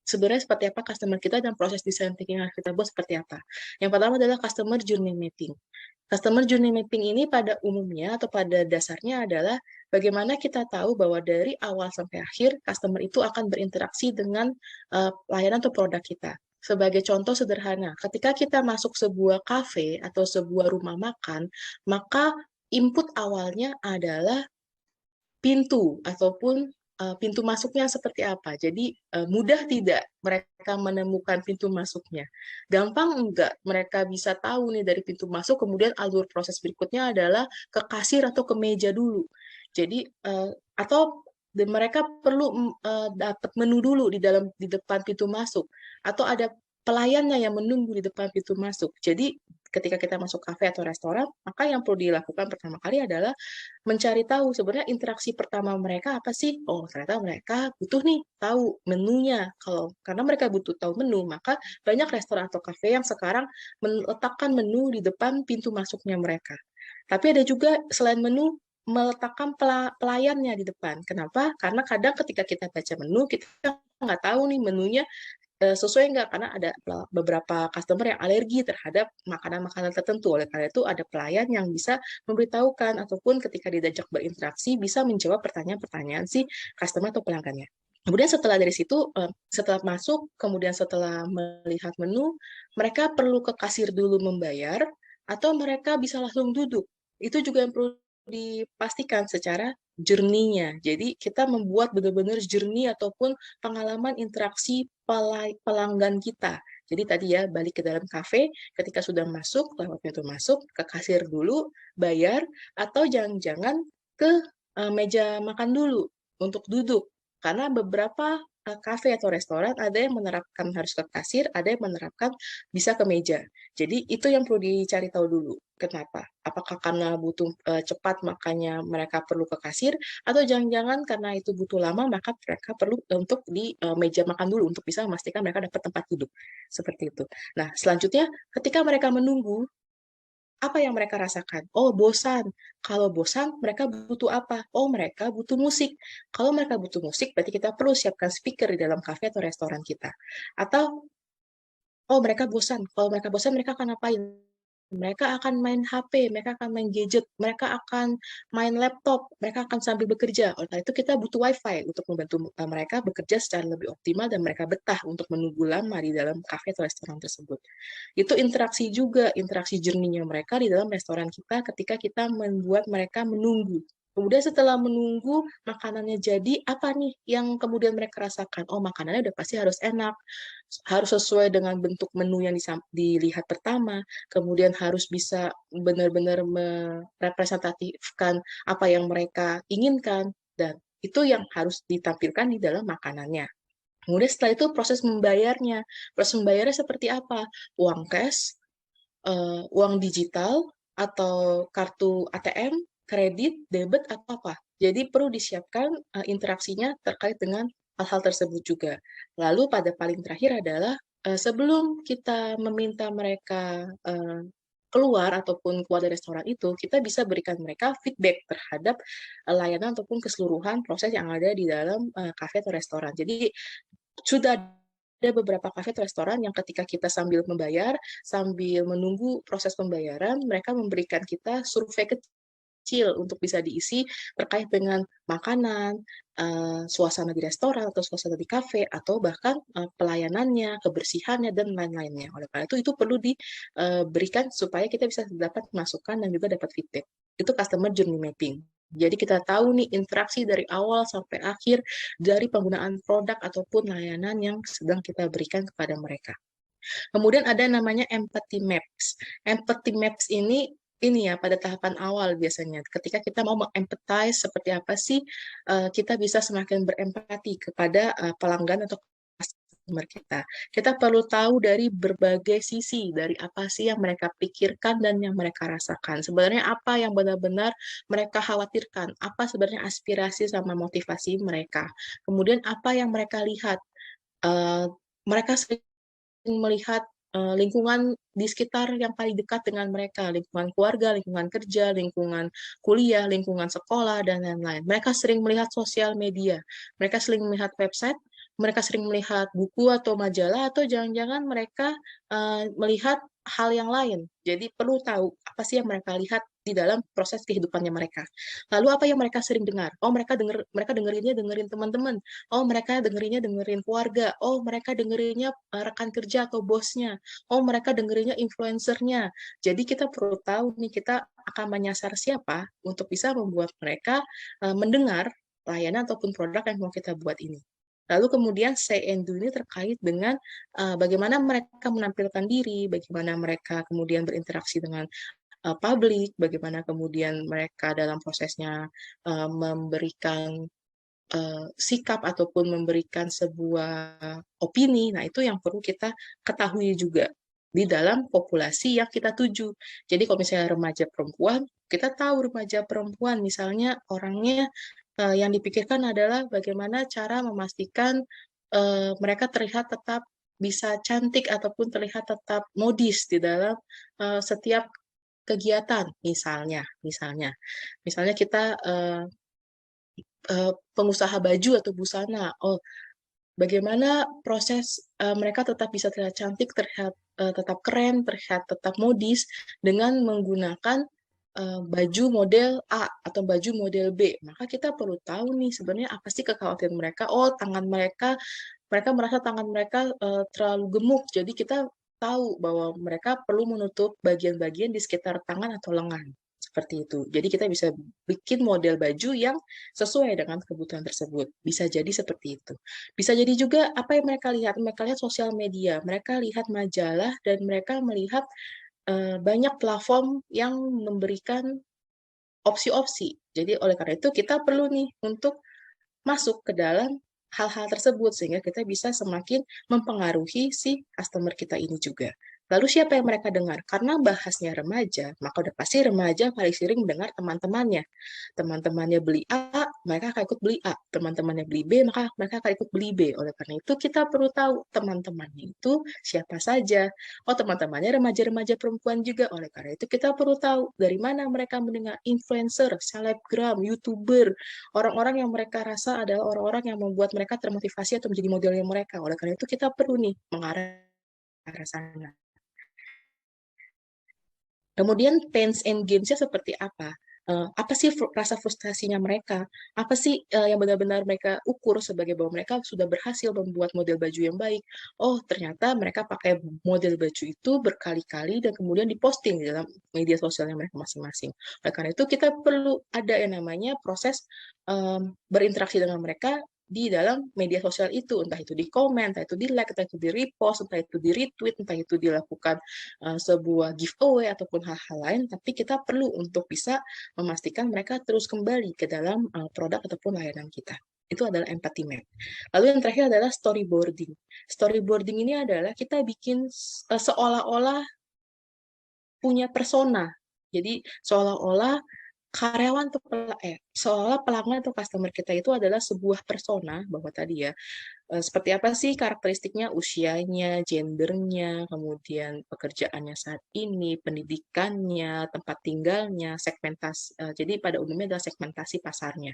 sebenarnya seperti apa customer kita dan proses design thinking yang kita buat seperti apa. Yang pertama adalah customer journey mapping. Customer journey mapping ini pada umumnya atau pada dasarnya adalah bagaimana kita tahu bahwa dari awal sampai akhir customer itu akan berinteraksi dengan layanan atau produk kita. Sebagai contoh sederhana, ketika kita masuk sebuah kafe atau sebuah rumah makan, maka input awalnya adalah pintu ataupun pintu masuknya seperti apa. Jadi mudah tidak mereka menemukan pintu masuknya. Gampang enggak mereka bisa tahu nih dari pintu masuk, kemudian alur proses berikutnya adalah ke kasir atau ke meja dulu. Jadi atau mereka perlu dapat menu dulu di depan pintu masuk, atau ada pelayannya yang menunggu di depan pintu masuk. Jadi ketika kita masuk kafe atau restoran, maka yang perlu dilakukan pertama kali adalah mencari tahu sebenarnya interaksi pertama mereka apa sih? Oh, ternyata mereka butuh nih tahu menunya. Karena mereka butuh tahu menu, maka banyak restoran atau kafe yang sekarang meletakkan menu di depan pintu masuknya mereka. Tapi ada juga selain menu meletakkan pelayannya di depan. Kenapa? Karena kadang ketika kita baca menu, kita nggak tahu nih menunya sesuai nggak, karena ada beberapa customer yang alergi terhadap makanan-makanan tertentu. Oleh karena itu ada pelayan yang bisa memberitahukan ataupun ketika diajak berinteraksi bisa menjawab pertanyaan-pertanyaan si customer atau pelanggannya. Kemudian setelah dari situ, setelah masuk, kemudian setelah melihat menu, mereka perlu ke kasir dulu membayar, atau mereka bisa langsung duduk. Itu juga yang perlu dipastikan secara journey-nya. Jadi kita membuat benar-benar journey ataupun pengalaman interaksi pelanggan kita. Jadi tadi ya, balik ke dalam kafe, ketika sudah masuk, lewat pintu masuk, ke kasir dulu, bayar, atau jangan-jangan ke meja makan dulu untuk duduk. Karena beberapa kafe atau restoran ada yang menerapkan harus ke kasir, ada yang menerapkan bisa ke meja. Jadi itu yang perlu dicari tahu dulu. Kenapa? Apakah karena butuh cepat makanya mereka perlu ke kasir, atau jangan-jangan karena itu butuh lama maka mereka perlu untuk di meja makan dulu untuk bisa memastikan mereka dapat tempat duduk. Seperti itu. Nah, selanjutnya ketika mereka menunggu, apa yang mereka rasakan? Oh, bosan. Kalau bosan, mereka butuh apa? Oh, mereka butuh musik. Kalau mereka butuh musik, berarti kita perlu siapkan speaker di dalam kafe atau restoran kita. Atau, oh, mereka bosan. Kalau mereka bosan, mereka akan ngapain? Mereka akan main HP, mereka akan main gadget, mereka akan main laptop, mereka akan sambil bekerja. Oleh karena itu kita butuh WiFi untuk membantu mereka bekerja secara lebih optimal dan mereka betah untuk menunggu lama di dalam kafe atau restoran tersebut. Itu interaksi juga, interaksi journey-nya mereka di dalam restoran kita ketika kita membuat mereka menunggu. Kemudian setelah menunggu makanannya jadi, apa nih yang kemudian mereka rasakan? Oh, makanannya udah pasti harus enak, harus sesuai dengan bentuk menu yang dilihat pertama, kemudian harus bisa benar-benar merepresentatifkan apa yang mereka inginkan, dan itu yang harus ditampilkan di dalam makanannya. Kemudian setelah itu proses membayarnya. Proses membayarnya seperti apa? Uang cash, uang digital, atau kartu ATM, kredit, debit, atau apa. Jadi perlu disiapkan interaksinya terkait dengan hal-hal tersebut juga. Lalu pada paling terakhir adalah sebelum kita meminta mereka keluar ataupun keluar dari restoran itu, kita bisa berikan mereka feedback terhadap layanan ataupun keseluruhan proses yang ada di dalam kafe atau restoran. Jadi sudah ada beberapa kafe atau restoran yang ketika kita sambil membayar, sambil menunggu proses pembayaran, mereka memberikan kita survei kecil kecil untuk bisa diisi terkait dengan makanan, suasana di restoran atau suasana di kafe, atau bahkan pelayanannya, kebersihannya, dan lain-lainnya. Oleh karena itu perlu diberikan supaya kita bisa dapat masukan dan juga dapat feedback. Itu customer journey mapping. Jadi kita tahu nih interaksi dari awal sampai akhir dari penggunaan produk ataupun layanan yang sedang kita berikan kepada mereka. Kemudian ada namanya empathy maps. Empathy maps ini ya pada tahapan awal biasanya. Ketika kita mau mengempathize seperti apa sih kita bisa semakin berempati kepada pelanggan atau customer kita. Kita perlu tahu dari berbagai sisi, dari apa sih yang mereka pikirkan dan yang mereka rasakan. Sebenarnya apa yang benar-benar mereka khawatirkan, apa sebenarnya aspirasi sama motivasi mereka. Kemudian apa yang mereka lihat. Eh, Mereka sering melihat lingkungan di sekitar yang paling dekat dengan mereka, lingkungan keluarga, lingkungan kerja, lingkungan kuliah, lingkungan sekolah, dan lain-lain. Mereka sering melihat sosial media, mereka sering melihat website, mereka sering melihat buku atau majalah, atau jangan-jangan mereka melihat hal yang lain. Jadi perlu tahu apa sih yang mereka lihat di dalam proses kehidupannya mereka. Lalu apa yang mereka sering dengar? Oh, mereka dengerinnya dengerin teman-teman. Oh, mereka dengerinnya dengerin keluarga. Oh, mereka dengerinnya rekan kerja atau bosnya. Oh, mereka dengerinnya influencernya. Jadi kita perlu tahu nih, kita akan menyasar siapa untuk bisa membuat mereka mendengar layanan ataupun produk yang mau kita buat ini. Lalu kemudian say and do ini terkait dengan bagaimana mereka menampilkan diri, bagaimana mereka kemudian berinteraksi dengan publik, bagaimana kemudian mereka dalam prosesnya memberikan sikap ataupun memberikan sebuah opini. Nah, itu yang perlu kita ketahui juga di dalam populasi yang kita tuju. Jadi kalau misalnya remaja perempuan, kita tahu remaja perempuan misalnya orangnya yang dipikirkan adalah bagaimana cara memastikan mereka terlihat tetap bisa cantik ataupun terlihat tetap modis di dalam setiap kegiatan, misalnya kita pengusaha baju atau busana. Oh, bagaimana proses mereka tetap bisa terlihat cantik, terlihat tetap keren, terlihat tetap modis dengan menggunakan baju model A atau baju model B. Maka kita perlu tahu nih sebenarnya apa sih kekhawatiran mereka. Oh, mereka merasa tangan mereka terlalu gemuk. Jadi kita tahu bahwa mereka perlu menutup bagian-bagian di sekitar tangan atau lengan. Seperti itu. Jadi kita bisa bikin model baju yang sesuai dengan kebutuhan tersebut. Bisa jadi seperti itu. Bisa jadi juga apa yang mereka lihat. Mereka lihat sosial media, mereka lihat majalah, dan mereka melihat banyak platform yang memberikan opsi-opsi. Jadi oleh karena itu kita perlu nih untuk masuk ke dalam hal-hal tersebut sehingga kita bisa semakin mempengaruhi si customer kita ini juga. Lalu siapa yang mereka dengar? Karena bahasnya remaja, maka udah pasti remaja paling sering mendengar teman-temannya. Teman-temannya beli A, mereka akan ikut beli A. Teman-temannya beli B, maka mereka akan ikut beli B. Oleh karena itu kita perlu tahu teman-temannya itu siapa saja. Oh, teman-temannya remaja-remaja perempuan juga. Oleh karena itu kita perlu tahu dari mana mereka mendengar influencer, selebgram, YouTuber, orang-orang yang mereka rasa adalah orang-orang yang membuat mereka termotivasi atau menjadi modelnya mereka. Oleh karena itu kita perlu nih mengarah ke arah sana. Kemudian pains and gains-nya seperti apa? Apa sih rasa frustrasinya mereka? Apa sih yang benar-benar mereka ukur sebagai bahwa mereka sudah berhasil membuat model baju yang baik? Oh, ternyata mereka pakai model baju itu berkali-kali dan kemudian diposting di dalam media sosialnya mereka masing-masing. Oleh karena itu kita perlu ada yang namanya proses berinteraksi dengan mereka di dalam media sosial itu, entah itu di komen, entah itu di like, entah itu di repost, entah itu di retweet, entah itu dilakukan sebuah giveaway ataupun hal-hal lain, tapi kita perlu untuk bisa memastikan mereka terus kembali ke dalam produk ataupun layanan kita. Itu adalah empathy map. Lalu yang terakhir adalah storyboarding. Storyboarding ini adalah kita bikin seolah-olah punya persona. Jadi seolah-olah karyawan atau seolah pelanggan atau customer kita itu adalah sebuah persona bahwa tadi ya seperti apa sih karakteristiknya, usianya, gendernya, kemudian pekerjaannya saat ini, pendidikannya, tempat tinggalnya, segmentasi. Jadi pada umumnya adalah segmentasi pasarnya.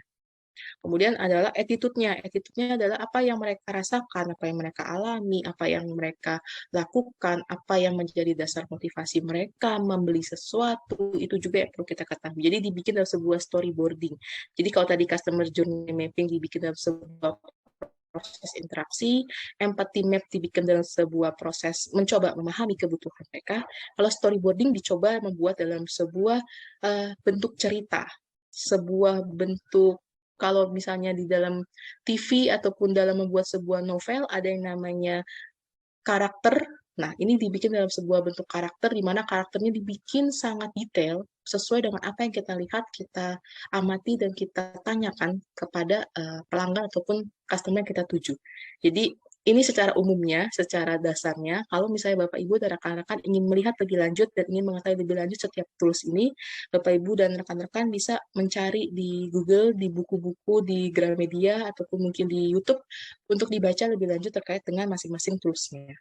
Kemudian adalah attitude-nya. Attitude-nya adalah apa yang mereka rasakan, apa yang mereka alami, apa yang mereka lakukan, apa yang menjadi dasar motivasi mereka membeli sesuatu, itu juga yang perlu kita ketahui. Jadi dibikin dalam sebuah storyboarding. Jadi kalau tadi customer journey mapping dibikin dalam sebuah proses interaksi, empathy map dibikin dalam sebuah proses mencoba memahami kebutuhan mereka. Kalau storyboarding dicoba membuat dalam sebuah bentuk cerita, sebuah bentuk kalau misalnya di dalam TV ataupun dalam membuat sebuah novel ada yang namanya karakter. Nah, ini dibikin dalam sebuah bentuk karakter di mana karakternya dibikin sangat detail sesuai dengan apa yang kita lihat, kita amati dan kita tanyakan kepada pelanggan ataupun customer yang kita tuju. Jadi ini secara umumnya, secara dasarnya, kalau misalnya Bapak Ibu dan rekan-rekan ingin melihat lebih lanjut dan ingin mengetahui lebih lanjut setiap tools ini, Bapak Ibu dan rekan-rekan bisa mencari di Google, di buku-buku, di Gramedia, ataupun mungkin di YouTube untuk dibaca lebih lanjut terkait dengan masing-masing toolsnya.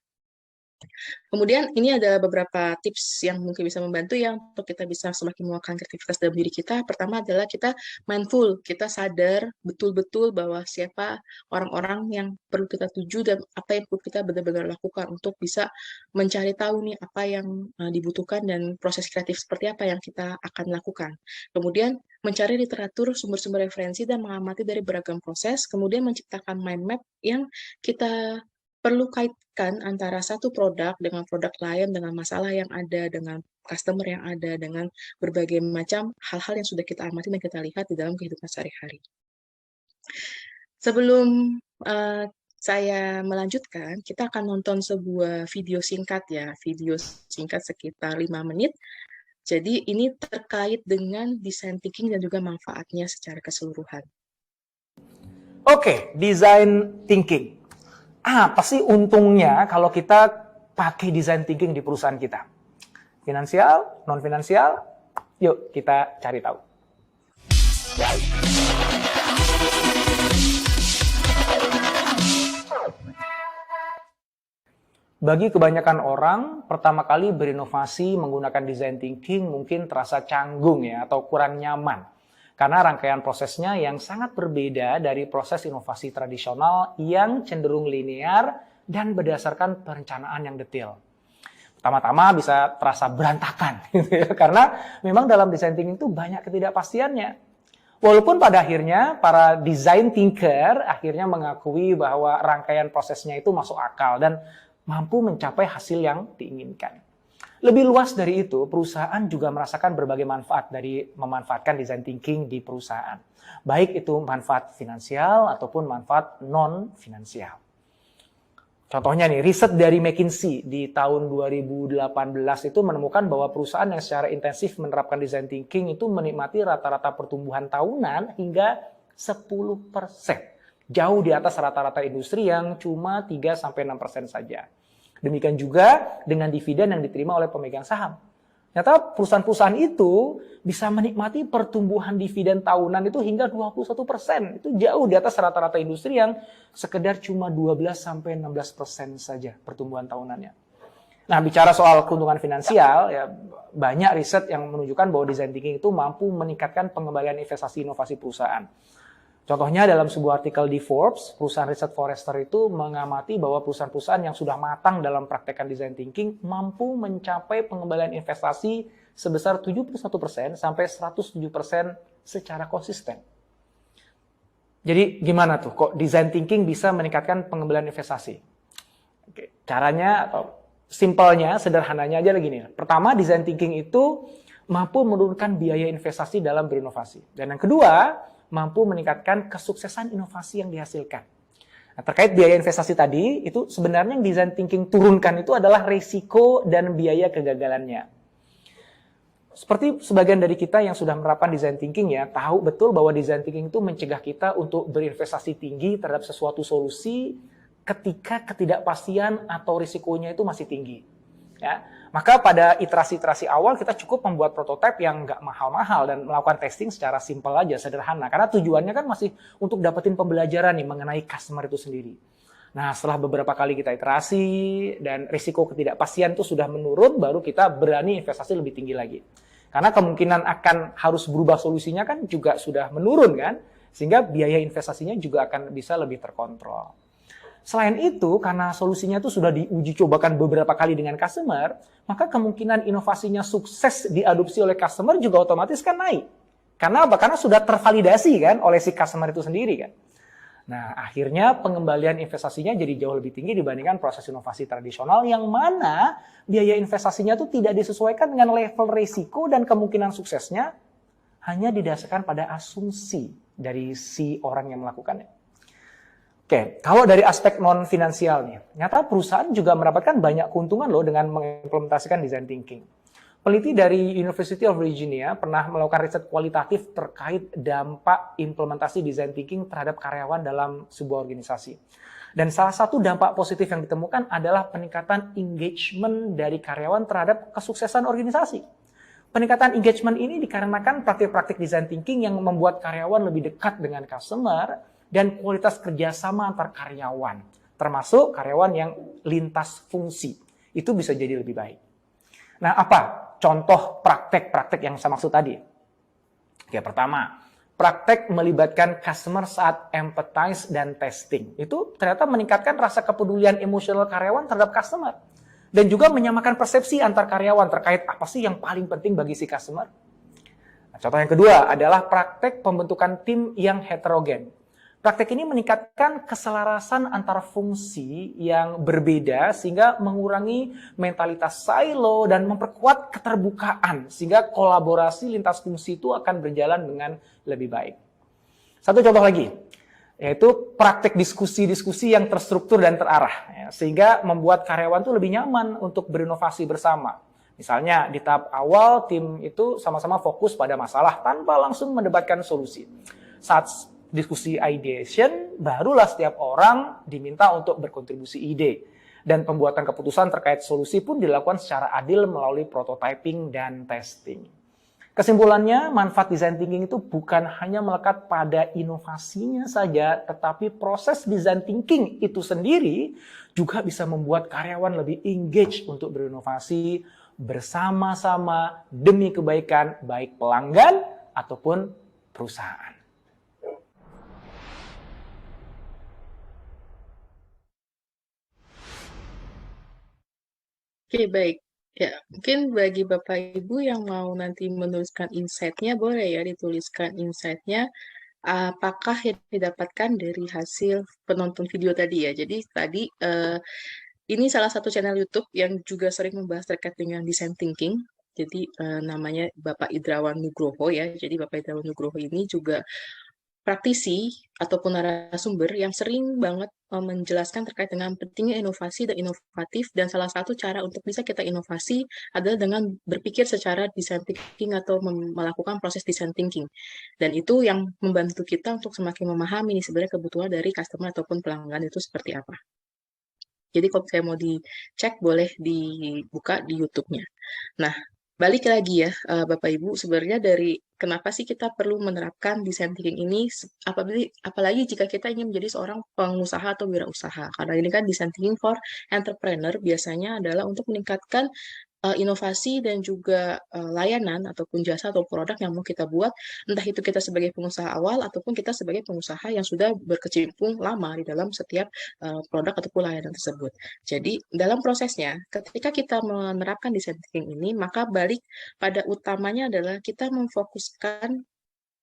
Kemudian ini ada beberapa tips yang mungkin bisa membantu ya untuk kita bisa semakin menguatkan kreativitas dalam diri kita. Pertama adalah kita mindful, kita sadar betul-betul bahwa siapa orang-orang yang perlu kita tuju dan apa yang perlu kita benar-benar lakukan untuk bisa mencari tahu nih apa yang dibutuhkan dan proses kreatif seperti apa yang kita akan lakukan. Kemudian mencari literatur, sumber-sumber referensi dan mengamati dari beragam proses, kemudian menciptakan mind map yang kita perlu kaitkan antara satu produk dengan produk lain, dengan masalah yang ada, dengan customer yang ada, dengan berbagai macam hal-hal yang sudah kita amati dan kita lihat di dalam kehidupan sehari-hari. Sebelum saya melanjutkan, kita akan nonton sebuah video singkat ya, video singkat sekitar 5 menit. Jadi ini terkait dengan design thinking dan juga manfaatnya secara keseluruhan. Oke, design thinking. Apa sih untungnya kalau kita pakai design thinking di perusahaan kita? Finansial, non-finansial? Yuk kita cari tahu. Bagi kebanyakan orang, pertama kali berinovasi menggunakan design thinking mungkin terasa canggung ya atau kurang nyaman. Karena rangkaian prosesnya yang sangat berbeda dari proses inovasi tradisional yang cenderung linear dan berdasarkan perencanaan yang detail. Pertama-tama bisa terasa berantakan, gitu ya, karena memang dalam design thinking itu banyak ketidakpastiannya. Walaupun pada akhirnya para design thinker akhirnya mengakui bahwa rangkaian prosesnya itu masuk akal dan mampu mencapai hasil yang diinginkan. Lebih luas dari itu, perusahaan juga merasakan berbagai manfaat dari memanfaatkan design thinking di perusahaan. Baik itu manfaat finansial ataupun manfaat non-finansial. Contohnya nih, riset dari McKinsey di tahun 2018 itu menemukan bahwa perusahaan yang secara intensif menerapkan design thinking itu menikmati rata-rata pertumbuhan tahunan hingga 10%. Jauh di atas rata-rata industri yang cuma 3-6% saja. Demikian juga dengan dividen yang diterima oleh pemegang saham. Ternyata perusahaan-perusahaan itu bisa menikmati pertumbuhan dividen tahunan itu hingga 21%. Itu jauh di atas rata-rata industri yang sekedar cuma 12-16% saja pertumbuhan tahunannya. Nah, bicara soal keuntungan finansial, ya banyak riset yang menunjukkan bahwa design thinking itu mampu meningkatkan pengembalian investasi inovasi perusahaan. Contohnya dalam sebuah artikel di Forbes, perusahaan riset Forrester itu mengamati bahwa perusahaan-perusahaan yang sudah matang dalam praktekkan design thinking mampu mencapai pengembalian investasi sebesar 71% sampai 107% secara konsisten. Jadi gimana tuh kok design thinking bisa meningkatkan pengembalian investasi? Oke, caranya atau simpelnya, sederhananya aja lagi nih. Pertama, design thinking itu mampu menurunkan biaya investasi dalam berinovasi. Dan yang kedua, mampu meningkatkan kesuksesan inovasi yang dihasilkan. Nah, terkait biaya investasi tadi, itu sebenarnya yang design thinking turunkan itu adalah risiko dan biaya kegagalannya. Seperti sebagian dari kita yang sudah menerapkan design thinking ya, tahu betul bahwa design thinking itu mencegah kita untuk berinvestasi tinggi terhadap sesuatu solusi ketika ketidakpastian atau risikonya itu masih tinggi. Ya, maka pada iterasi-iterasi awal kita cukup membuat prototipe yang nggak mahal-mahal dan melakukan testing secara simpel aja, sederhana. Karena tujuannya kan masih untuk dapetin pembelajaran nih mengenai customer itu sendiri. Nah, setelah beberapa kali kita iterasi dan risiko ketidakpastian itu sudah menurun, baru kita berani investasi lebih tinggi lagi. Karena kemungkinan akan harus berubah solusinya kan juga sudah menurun kan. Sehingga biaya investasinya juga akan bisa lebih terkontrol. Selain itu, karena solusinya itu sudah diuji cobakan beberapa kali dengan customer, maka kemungkinan inovasinya sukses diadopsi oleh customer juga otomatis kan naik. Karena apa? Karena sudah tervalidasi kan oleh si customer itu sendiri kan. Nah, akhirnya pengembalian investasinya jadi jauh lebih tinggi dibandingkan proses inovasi tradisional yang mana biaya investasinya itu tidak disesuaikan dengan level risiko dan kemungkinan suksesnya hanya didasarkan pada asumsi dari si orang yang melakukannya. Oke, kalau dari aspek non-finansial nih, nyata perusahaan juga mendapatkan banyak keuntungan loh dengan mengimplementasikan design thinking. Peneliti dari University of Virginia pernah melakukan riset kualitatif terkait dampak implementasi design thinking terhadap karyawan dalam sebuah organisasi. Dan salah satu dampak positif yang ditemukan adalah peningkatan engagement dari karyawan terhadap kesuksesan organisasi. Peningkatan engagement ini dikarenakan praktik-praktik design thinking yang membuat karyawan lebih dekat dengan customer dan kualitas kerjasama antar karyawan, termasuk karyawan yang lintas fungsi. Itu bisa jadi lebih baik. Nah, apa contoh praktek-praktek yang saya maksud tadi? Oke, pertama, praktek melibatkan customer saat empathize dan testing. Itu ternyata meningkatkan rasa kepedulian emosional karyawan terhadap customer. Dan juga menyamakan persepsi antar karyawan terkait apa sih yang paling penting bagi si customer. Nah, contoh yang kedua adalah praktek pembentukan tim yang heterogen. Praktek ini meningkatkan keselarasan antar fungsi yang berbeda sehingga mengurangi mentalitas silo dan memperkuat keterbukaan sehingga kolaborasi lintas fungsi itu akan berjalan dengan lebih baik. Satu contoh lagi, yaitu praktek diskusi-diskusi yang terstruktur dan terarah, sehingga membuat karyawan itu lebih nyaman untuk berinovasi bersama. Misalnya di tahap awal tim itu sama-sama fokus pada masalah tanpa langsung mendebatkan solusi. Saat diskusi ideation, barulah setiap orang diminta untuk berkontribusi ide. Dan pembuatan keputusan terkait solusi pun dilakukan secara adil melalui prototyping dan testing. Kesimpulannya, manfaat design thinking itu bukan hanya melekat pada inovasinya saja, tetapi proses design thinking itu sendiri juga bisa membuat karyawan lebih engage untuk berinovasi bersama-sama demi kebaikan baik pelanggan ataupun perusahaan. Oke, baik. Ya, mungkin bagi Bapak Ibu yang mau nanti menuliskan insight-nya, boleh ya dituliskan insight-nya apakah yang didapatkan dari hasil penonton video tadi ya. Jadi tadi ini salah satu channel YouTube yang juga sering membahas terkait dengan design thinking. Jadi namanya Bapak Idrawan Nugroho ya. Jadi Bapak Idrawan Nugroho ini juga praktisi ataupun narasumber yang sering banget menjelaskan terkait dengan pentingnya inovasi dan inovatif, dan salah satu cara untuk bisa kita inovasi adalah dengan berpikir secara design thinking atau melakukan proses design thinking. Dan itu yang membantu kita untuk semakin memahami nih sebenarnya kebutuhan dari customer ataupun pelanggan itu seperti apa. Jadi kalau saya mau dicek boleh dibuka di YouTube-nya. Nah, balik lagi ya, Bapak Ibu, sebenarnya dari kenapa sih kita perlu menerapkan design thinking ini, apalagi jika kita ingin menjadi seorang pengusaha atau wirausaha. Karena ini kan design thinking for entrepreneur biasanya adalah untuk meningkatkan inovasi dan juga layanan ataupun jasa atau produk yang mau kita buat, entah itu kita sebagai pengusaha awal ataupun kita sebagai pengusaha yang sudah berkecimpung lama di dalam setiap produk ataupun layanan tersebut. Jadi dalam prosesnya, ketika kita menerapkan design thinking ini, maka balik pada utamanya adalah kita memfokuskan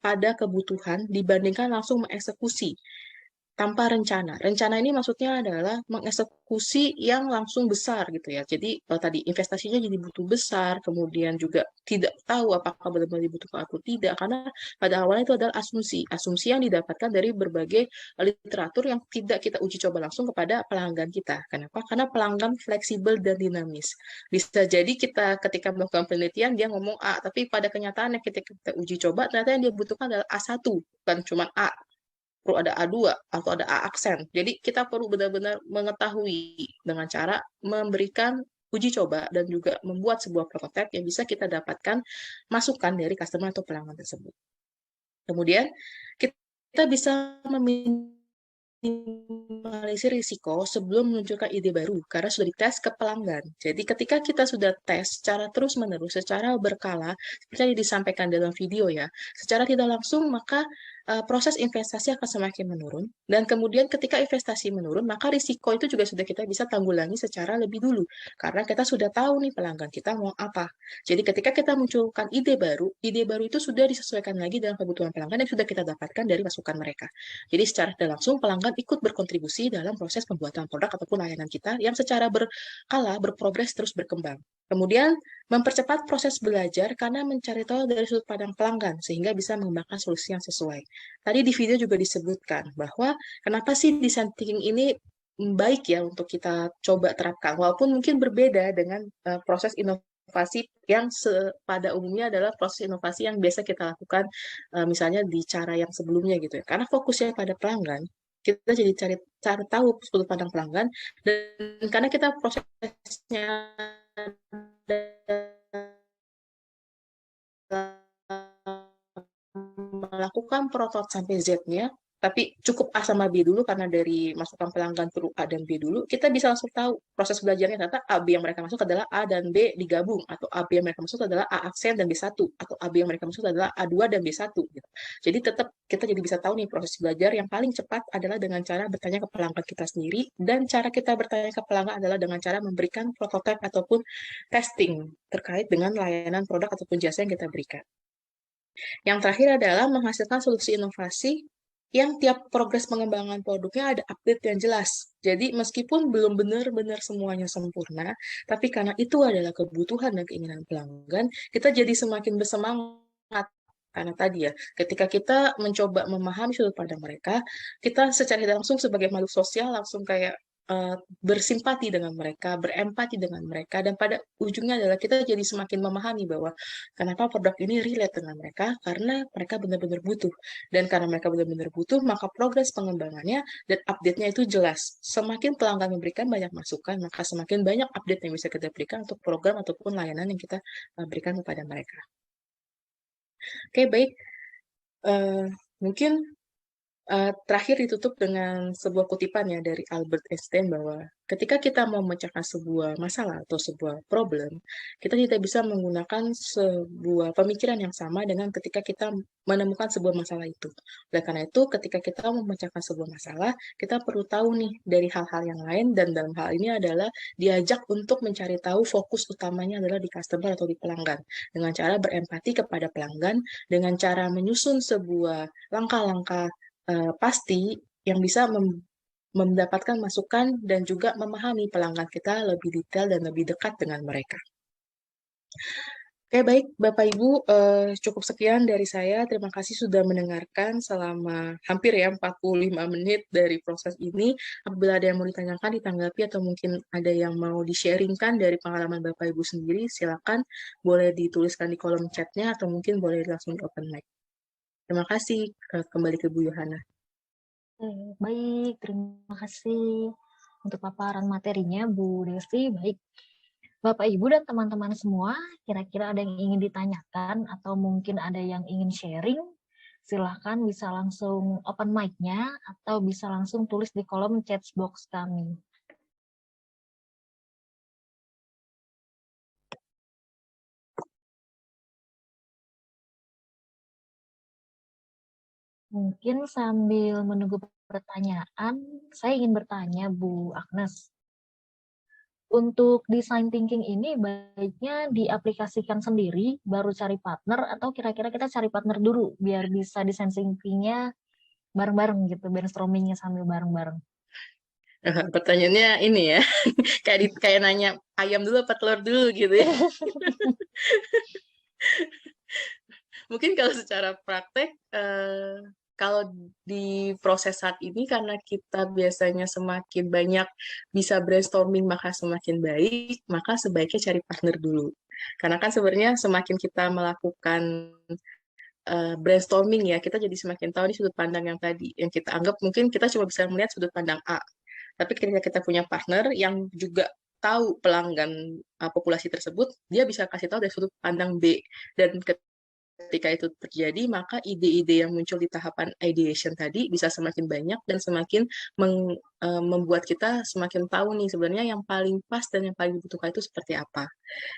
pada kebutuhan dibandingkan langsung mengeksekusi tanpa rencana. Rencana ini maksudnya adalah mengeksekusi yang langsung besar gitu ya. Jadi tadi investasinya jadi butuh besar, kemudian juga tidak tahu apakah benar-benar dibutuhkan atau tidak, karena pada awalnya itu adalah asumsi. Asumsi yang didapatkan dari berbagai literatur yang tidak kita uji coba langsung kepada pelanggan kita. Kenapa? Karena pelanggan fleksibel dan dinamis. Bisa jadi kita ketika melakukan penelitian dia ngomong A, tapi pada kenyataannya ketika kita uji coba ternyata yang dia butuhkan adalah A1, bukan cuma A. Perlu ada A2 atau ada A aksen. Jadi kita perlu benar-benar mengetahui dengan cara memberikan uji coba dan juga membuat sebuah prototipe yang bisa kita dapatkan masukan dari customer atau pelanggan tersebut. Kemudian kita bisa meminimalisir risiko sebelum menunjukkan ide baru karena sudah dites ke pelanggan. Jadi ketika kita sudah tes secara terus-menerus, secara berkala, seperti yang disampaikan dalam video ya, secara tidak langsung maka proses investasi akan semakin menurun. Dan kemudian ketika investasi menurun, maka risiko itu juga sudah kita bisa tanggulangi secara lebih dulu. Karena kita sudah tahu nih pelanggan kita mau apa. Jadi ketika kita munculkan ide baru itu sudah disesuaikan lagi dengan kebutuhan pelanggan yang sudah kita dapatkan dari masukan mereka. Jadi secara tidak langsung pelanggan ikut berkontribusi dalam proses pembuatan produk ataupun layanan kita yang secara berkala, berprogres, terus berkembang. Kemudian mempercepat proses belajar karena mencari tahu dari sudut pandang pelanggan sehingga bisa mengembangkan solusi yang sesuai. Tadi di video juga disebutkan bahwa kenapa sih design thinking ini baik ya untuk kita coba terapkan, walaupun mungkin berbeda dengan proses inovasi yang pada umumnya adalah proses inovasi yang biasa kita lakukan misalnya di cara yang sebelumnya gitu ya. Karena fokusnya pada pelanggan, kita jadi cari tahu sudut pandang pelanggan dan karena kita prosesnya melakukan protot sampai Z-nya, tapi cukup A sama B dulu karena dari masukan pelanggan perlu A dan B dulu, kita bisa langsung tahu proses belajarnya ternyata A, B yang mereka masuk adalah A dan B digabung, atau A, B yang mereka masuk adalah A aksen dan B1, atau A, B yang mereka masuk adalah A2 dan B1. Gitu. Jadi tetap kita jadi bisa tahu nih proses belajar yang paling cepat adalah dengan cara bertanya ke pelanggan kita sendiri, dan cara kita bertanya ke pelanggan adalah dengan cara memberikan prototipe ataupun testing terkait dengan layanan produk ataupun jasa yang kita berikan. Yang terakhir adalah menghasilkan solusi inovasi yang tiap progres pengembangan produknya ada update yang jelas. Jadi meskipun belum benar-benar semuanya sempurna, tapi karena itu adalah kebutuhan dan keinginan pelanggan, kita jadi semakin bersemangat. Karena tadi ya, ketika kita mencoba memahami sudut pandang mereka, kita secara tidak langsung sebagai makhluk sosial langsung kayak bersimpati dengan mereka, berempati dengan mereka, dan pada ujungnya adalah kita jadi semakin memahami bahwa kenapa produk ini relate dengan mereka, karena mereka benar-benar butuh. Dan karena mereka benar-benar butuh, maka progres pengembangannya dan update-nya itu jelas. Semakin pelanggan memberikan banyak masukan, maka semakin banyak update yang bisa kita berikan untuk program ataupun layanan yang kita berikan kepada mereka. Oke, baik. Mungkin terakhir ditutup dengan sebuah kutipan ya dari Albert Einstein bahwa ketika kita mau memecahkan sebuah masalah atau sebuah problem, kita tidak bisa menggunakan sebuah pemikiran yang sama dengan ketika kita menemukan sebuah masalah itu. Oleh karena itu, ketika kita memecahkan sebuah masalah, kita perlu tahu nih dari hal-hal yang lain, dan dalam hal ini adalah diajak untuk mencari tahu fokus utamanya adalah di customer atau di pelanggan. Dengan cara berempati kepada pelanggan, dengan cara menyusun sebuah langkah-langkah pasti yang bisa mendapatkan masukan dan juga memahami pelanggan kita lebih detail dan lebih dekat dengan mereka. Oke, baik Bapak Ibu, cukup sekian dari saya. Terima kasih sudah mendengarkan selama hampir ya 45 menit dari proses ini. Apabila ada yang mau ditanyakan, ditanggapi, atau mungkin ada yang mau di-sharingkan dari pengalaman Bapak Ibu sendiri, silakan boleh dituliskan di kolom chatnya atau mungkin boleh langsung di open mic. Terima kasih, kembali ke Bu Yohana. Baik, terima kasih untuk paparan materinya Bu Desi. Baik, Bapak Ibu dan teman-teman semua, kira-kira ada yang ingin ditanyakan atau mungkin ada yang ingin sharing, silahkan bisa langsung open mic-nya atau bisa langsung tulis di kolom chat box kami. Mungkin sambil menunggu pertanyaan, saya ingin bertanya Bu Agnes. Untuk design thinking ini baiknya diaplikasikan sendiri, baru cari partner, atau kira-kira kita cari partner dulu, biar bisa design thinking-nya bareng-bareng gitu, brainstorming-nya sambil bareng-bareng. Pertanyaannya ini ya, kayak nanya ayam dulu apa telur dulu gitu ya. Mungkin kalau secara praktek, kalau di proses saat ini karena kita biasanya semakin banyak bisa brainstorming maka semakin baik, maka sebaiknya cari partner dulu. Karena kan sebenarnya semakin kita melakukan brainstorming ya, kita jadi semakin tahu nih sudut pandang yang tadi, yang kita anggap mungkin kita cuma bisa melihat sudut pandang A. Tapi ketika kita punya partner yang juga tahu pelanggan populasi tersebut, dia bisa kasih tahu dari sudut pandang B. Dan ketika ketika itu terjadi, maka ide-ide yang muncul di tahapan ideation tadi bisa semakin banyak dan semakin membuat kita semakin tahu nih sebenarnya yang paling pas dan yang paling dibutuhkan itu seperti apa.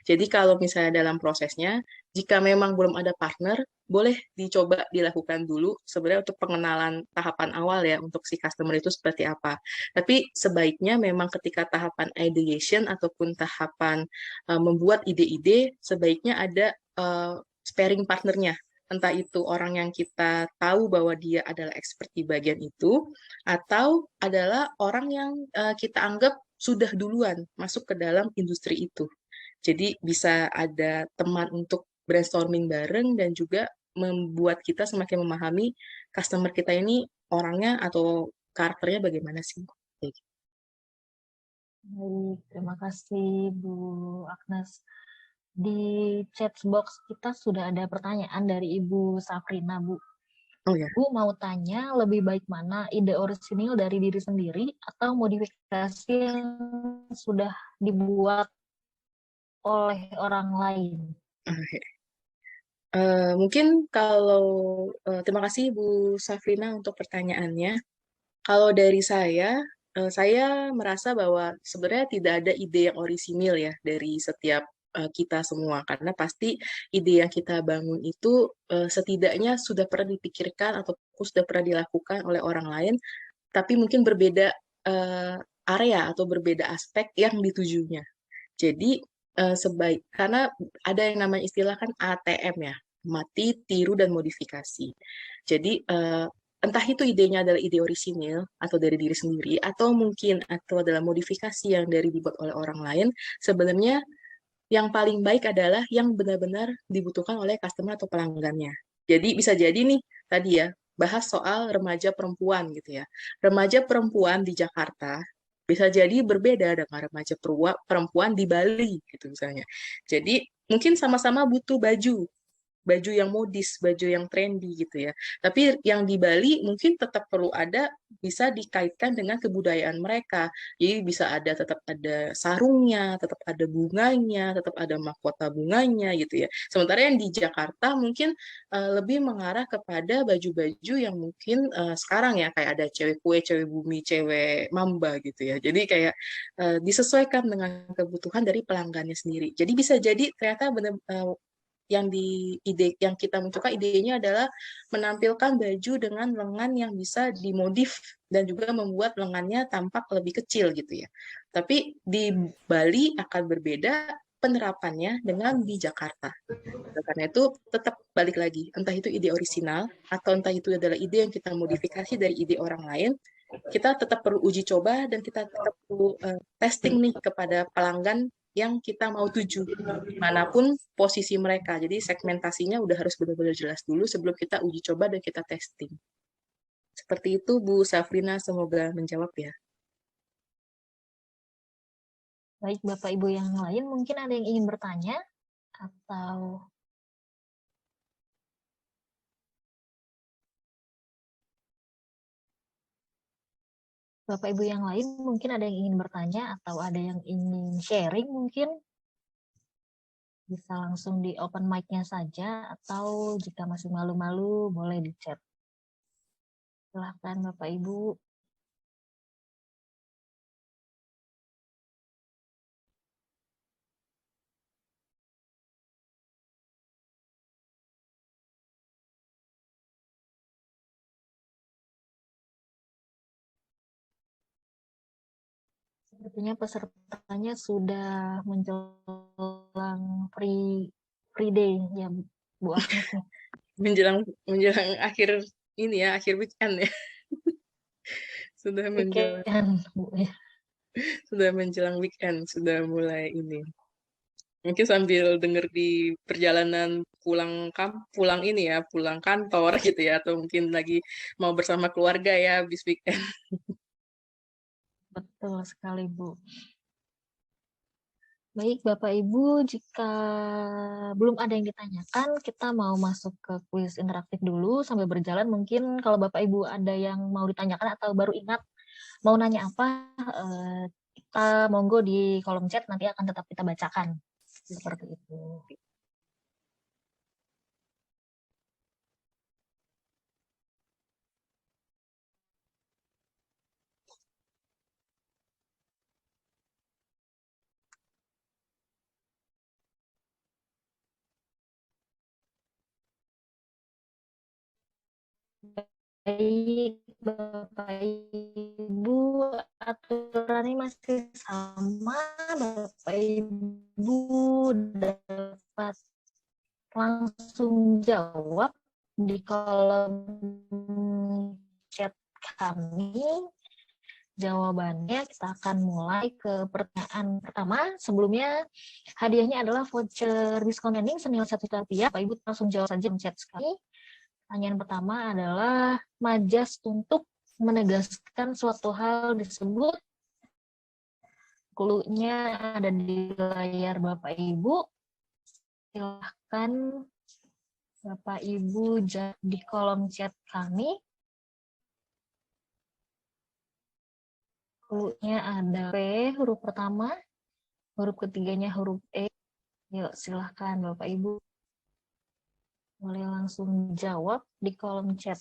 Jadi kalau misalnya dalam prosesnya, jika memang belum ada partner, boleh dicoba dilakukan dulu sebenarnya untuk pengenalan tahapan awal ya untuk si customer itu seperti apa. Tapi sebaiknya memang ketika tahapan ideation ataupun tahapan membuat ide-ide, sebaiknya ada sparing partnernya. Entah itu orang yang kita tahu bahwa dia adalah expert di bagian itu, atau adalah orang yang kita anggap sudah duluan masuk ke dalam industri itu. Jadi bisa ada teman untuk brainstorming bareng dan juga membuat kita semakin memahami customer kita ini orangnya atau karakternya bagaimana sih. Kayak gitu. Baik, terima kasih Bu Agnes. Di chat box kita sudah ada pertanyaan dari Ibu Safrina, Bu. Oh ya, Bu mau tanya, lebih baik mana ide orisinil dari diri sendiri atau modifikasi yang sudah dibuat oleh orang lain? oke. Mungkin kalau terima kasih Bu Safrina untuk pertanyaannya. Kalau dari saya merasa bahwa sebenarnya tidak ada ide yang orisinil ya dari setiap kita semua, karena pasti ide yang kita bangun itu setidaknya sudah pernah dipikirkan atau sudah pernah dilakukan oleh orang lain, tapi mungkin berbeda area atau berbeda aspek yang ditujunya. Jadi karena ada yang namanya istilah kan ATM ya, mati, tiru, dan modifikasi. Jadi entah itu idenya adalah ide orisinil atau dari diri sendiri, atau mungkin atau adalah modifikasi yang dari dibuat oleh orang lain, sebenarnya yang paling baik adalah yang benar-benar dibutuhkan oleh customer atau pelanggannya. Jadi bisa jadi nih tadi ya, bahas soal remaja perempuan gitu ya. Remaja perempuan di Jakarta bisa jadi berbeda dengan remaja perempuan di Bali gitu misalnya. Jadi mungkin sama-sama butuh baju yang modis, baju yang trendy gitu ya. Tapi yang di Bali mungkin tetap perlu ada, bisa dikaitkan dengan kebudayaan mereka. Jadi bisa ada, tetap ada sarungnya, tetap ada bunganya, tetap ada mahkota bunganya gitu ya. Sementara yang di Jakarta mungkin lebih mengarah kepada baju-baju yang mungkin sekarang ya, kayak ada cewek kue, cewek bumi, cewek mamba gitu ya. Jadi kayak disesuaikan dengan kebutuhan dari pelanggannya sendiri. Jadi bisa jadi ternyata benar yang kita munculkan idenya adalah menampilkan baju dengan lengan yang bisa dimodif dan juga membuat lengannya tampak lebih kecil gitu ya. Tapi di Bali akan berbeda penerapannya dengan di Jakarta. Karena itu tetap balik lagi, entah itu ide orisinal atau entah itu adalah ide yang kita modifikasi dari ide orang lain, kita tetap perlu uji coba dan kita tetap perlu testing nih kepada pelanggan yang kita mau tuju, manapun posisi mereka. Jadi segmentasinya udah harus benar-benar jelas dulu sebelum kita uji coba dan kita testing. Seperti itu Bu Safrina, semoga menjawab ya. Baik, Bapak Ibu yang lain mungkin ada yang ingin bertanya atau Bapak Ibu yang lain mungkin ada yang ingin bertanya atau ada yang ingin sharing mungkin bisa langsung di open mic-nya saja atau jika masih malu-malu boleh di chat. Silahkan Bapak Ibu. Sepertinya pesertanya sudah menjelang free day ya Bu Agnes nih. menjelang akhir ini ya, akhir weekend ya. Sudah menjelang Weekend, Bu. Ya. sudah menjelang weekend, sudah mulai ini. Mungkin sambil denger di perjalanan pulang ini ya, pulang kantor gitu ya, atau mungkin lagi mau bersama keluarga ya habis weekend. Betul sekali Bu. Baik Bapak Ibu, jika belum ada yang ditanyakan, kita mau masuk ke kuis interaktif dulu sambil berjalan. Mungkin kalau Bapak Ibu ada yang mau ditanyakan atau baru ingat mau nanya apa, kita monggo di kolom chat, nanti akan tetap kita bacakan. Seperti itu. Baik, Bapak Ibu, aturannya masih sama. Bapak Ibu dapat langsung jawab di kolom chat kami. Jawabannya kita akan mulai ke pertanyaan pertama. Sebelumnya hadiahnya adalah voucher diskon landing senilai Rp1.000. Bapak Ibu langsung jawab saja di chat kami. Pertanyaan pertama adalah majas untuk menegaskan suatu hal disebut. Clue-nya ada di layar Bapak Ibu. Silahkan Bapak Ibu di kolom chat kami. Clue-nya ada P, huruf pertama, huruf ketiganya huruf E. Yuk, silahkan Bapak Ibu. Boleh langsung jawab di kolom chat.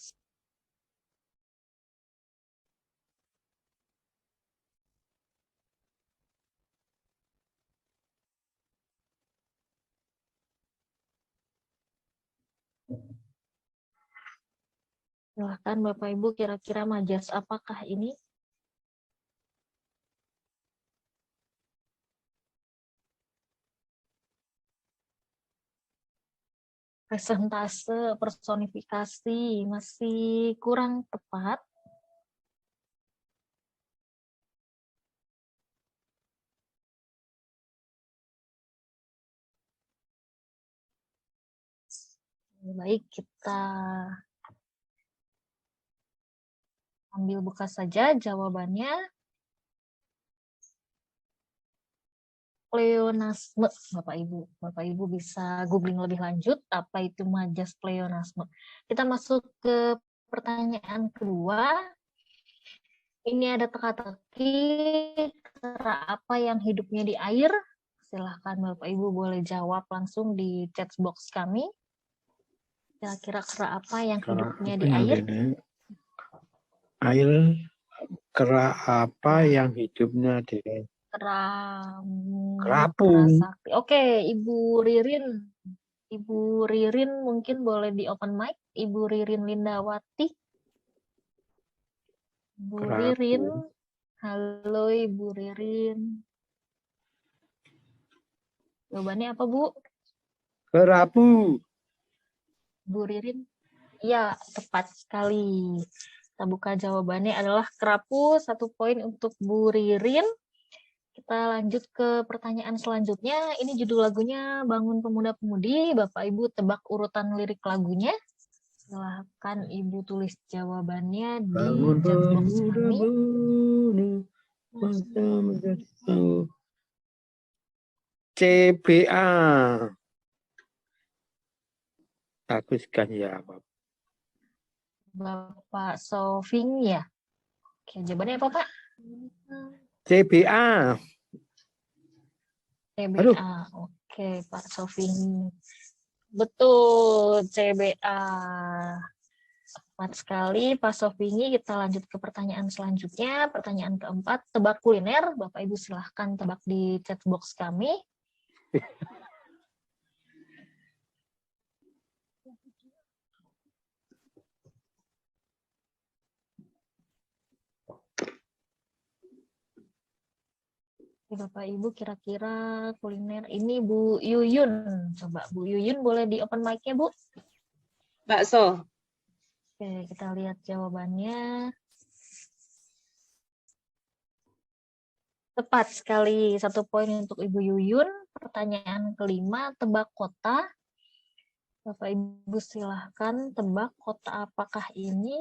Silahkan Bapak Ibu, kira-kira majas apakah ini? Presentase, personifikasi, masih kurang tepat. Baik, kita ambil buka saja jawabannya. Pleonasme, Bapak Ibu. Bapak Ibu bisa googling lebih lanjut apa itu majas pleonasme. Kita masuk ke pertanyaan kedua. Ini ada teka-teki, kera apa yang hidupnya di air? Silahkan Bapak Ibu boleh jawab langsung di chat box kami. Kira-kira kera apa yang hidupnya di air? Air, kera apa yang hidupnya di air? Kerapu. Sakti. Oke, Ibu Ririn. Ibu Ririn mungkin boleh di open mic. Ibu Ririn Lindawati. Ibu Ririn. Halo Ibu Ririn. Jawabannya apa, Bu? Kerapu. Bu Ririn. Iya, tepat sekali. Kita buka jawabannya adalah kerapu. 1 poin untuk Bu Ririn. Kita lanjut ke pertanyaan selanjutnya. Ini judul lagunya Bangun Pemuda-Pemudi. Bapak Ibu tebak urutan lirik lagunya. Silahkan Ibu tulis jawabannya di chat box kami. CBA. Bagus kan ya, Bapak? Bapak Sofing ya. Oke, jawabannya apa, Pak? CBA. CBA. Aduh. Oke, Pak Sofing. Betul, CBA. Tepat sekali, Pak Sofingi. Kita lanjut ke pertanyaan selanjutnya. Pertanyaan keempat, tebak kuliner. Bapak Ibu silahkan tebak di chat box kami. Bapak Ibu kira-kira kuliner ini Bu Yuyun. Coba Bu Yuyun boleh di open mic-nya, Bu? Bakso. Oke, kita lihat jawabannya. Tepat sekali, 1 poin untuk Ibu Yuyun. Pertanyaan kelima, tebak kota. Bapak Ibu silahkan tebak kota apakah ini?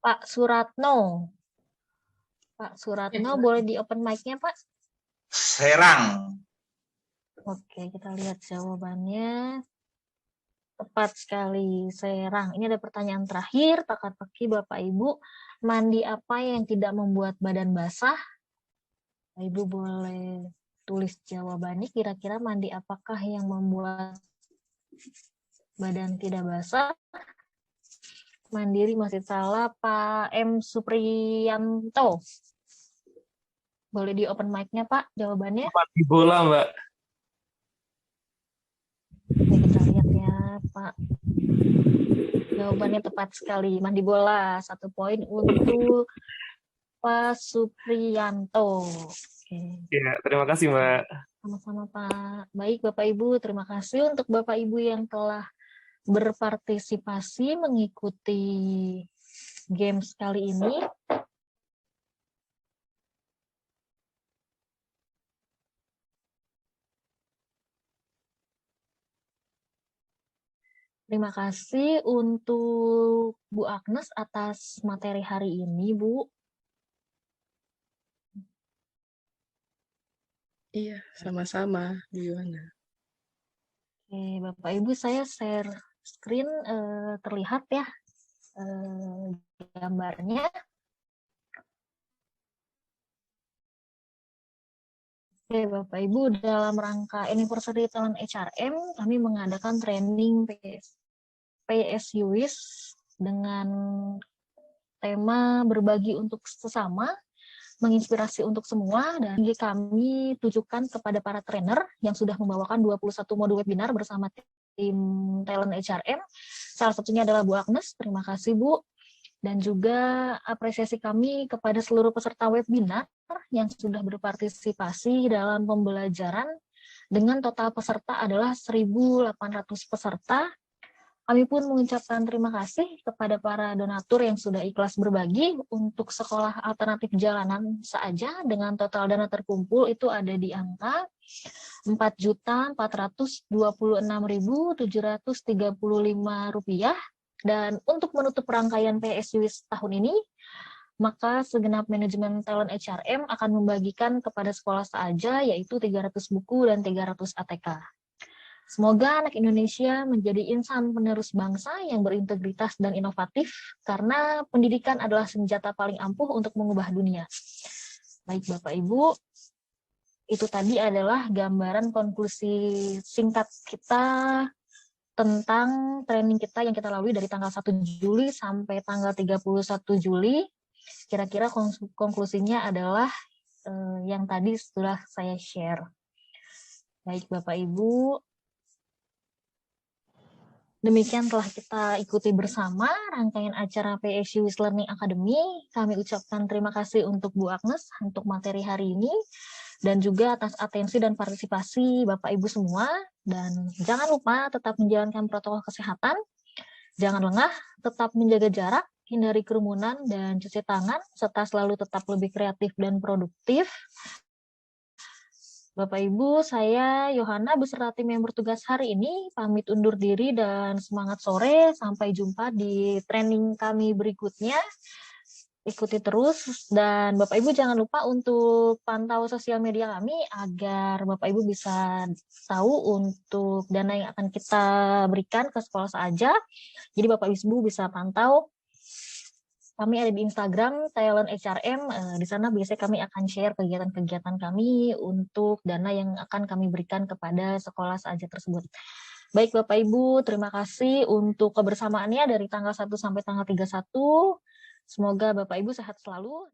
Pak Suratno. Pak Suratno boleh di open mic-nya, Pak? Serang. Oke, kita lihat jawabannya. Tepat sekali, Serang. Ini ada pertanyaan terakhir, teka-teki Bapak Ibu. Mandi apa yang tidak membuat badan basah? Bapak Ibu boleh tulis jawabannya. Kira-kira mandi apakah yang membuat badan tidak basah? Mandiri masih salah, Pak M. Supriyanto. Boleh di open mic-nya, Pak, jawabannya? Mandi bola, Mbak. Oke, kita lihat ya, Pak. jawabannya tepat sekali. Mandi bola, 1 poin untuk Pak Supriyanto. Oke. Ya, terima kasih, Mbak. Sama-sama Pak. Baik Bapak Ibu, terima kasih untuk Bapak Ibu yang telah berpartisipasi mengikuti games kali ini. Terima kasih untuk Bu Agnes atas materi hari ini, Bu. Iya, sama-sama, Bu Yohana. Oke, Bapak Ibu, saya share screen, terlihat ya gambarnya. Oke, Bapak Ibu, dalam rangka Anniversary Talent HRM, kami mengadakan training PSU dengan tema berbagi untuk sesama, menginspirasi untuk semua, dan kami tujukan kepada para trainer yang sudah membawakan 21 modul webinar bersama tim Talent HRM. Salah satunya adalah Bu Agnes, terima kasih Bu. Dan juga apresiasi kami kepada seluruh peserta webinar yang sudah berpartisipasi dalam pembelajaran dengan total peserta adalah 1.800 peserta. Kami pun mengucapkan terima kasih kepada para donatur yang sudah ikhlas berbagi untuk sekolah alternatif jalanan saja dengan total dana terkumpul itu ada di angka Rp4.426.735. Dan untuk menutup rangkaian PSU tahun ini, maka segenap manajemen talent HRM akan membagikan kepada sekolah saja yaitu 300 buku dan 300 ATK. Semoga anak Indonesia menjadi insan penerus bangsa yang berintegritas dan inovatif, karena pendidikan adalah senjata paling ampuh untuk mengubah dunia. Baik Bapak Ibu, itu tadi adalah gambaran konklusi singkat kita tentang training kita yang kita lalui dari tanggal 1 Juli sampai tanggal 31 Juli. Kira-kira konklusinya adalah yang tadi sudah saya share. Baik Bapak Ibu, demikian telah kita ikuti bersama rangkaian acara PSU Learning Academy. Kami ucapkan terima kasih untuk Bu Agnes untuk materi hari ini, dan juga atas atensi dan partisipasi Bapak Ibu semua. Dan jangan lupa tetap menjalankan protokol kesehatan, jangan lengah, tetap menjaga jarak, hindari kerumunan dan cuci tangan, serta selalu tetap lebih kreatif dan produktif. Bapak Ibu, saya Yohana beserta tim yang bertugas hari ini pamit undur diri dan semangat sore. Sampai jumpa di training kami berikutnya. Ikuti terus, dan Bapak Ibu jangan lupa untuk pantau sosial media kami agar Bapak Ibu bisa tahu untuk dana yang akan kita berikan ke sekolah saja. Jadi Bapak Ibu bisa pantau. Kami ada di Instagram Talent HRM, di sana biasanya kami akan share kegiatan-kegiatan kami untuk dana yang akan kami berikan kepada sekolah saja tersebut. Baik Bapak Ibu, terima kasih untuk kebersamaannya dari tanggal 1 sampai tanggal 31. Semoga Bapak Ibu sehat selalu.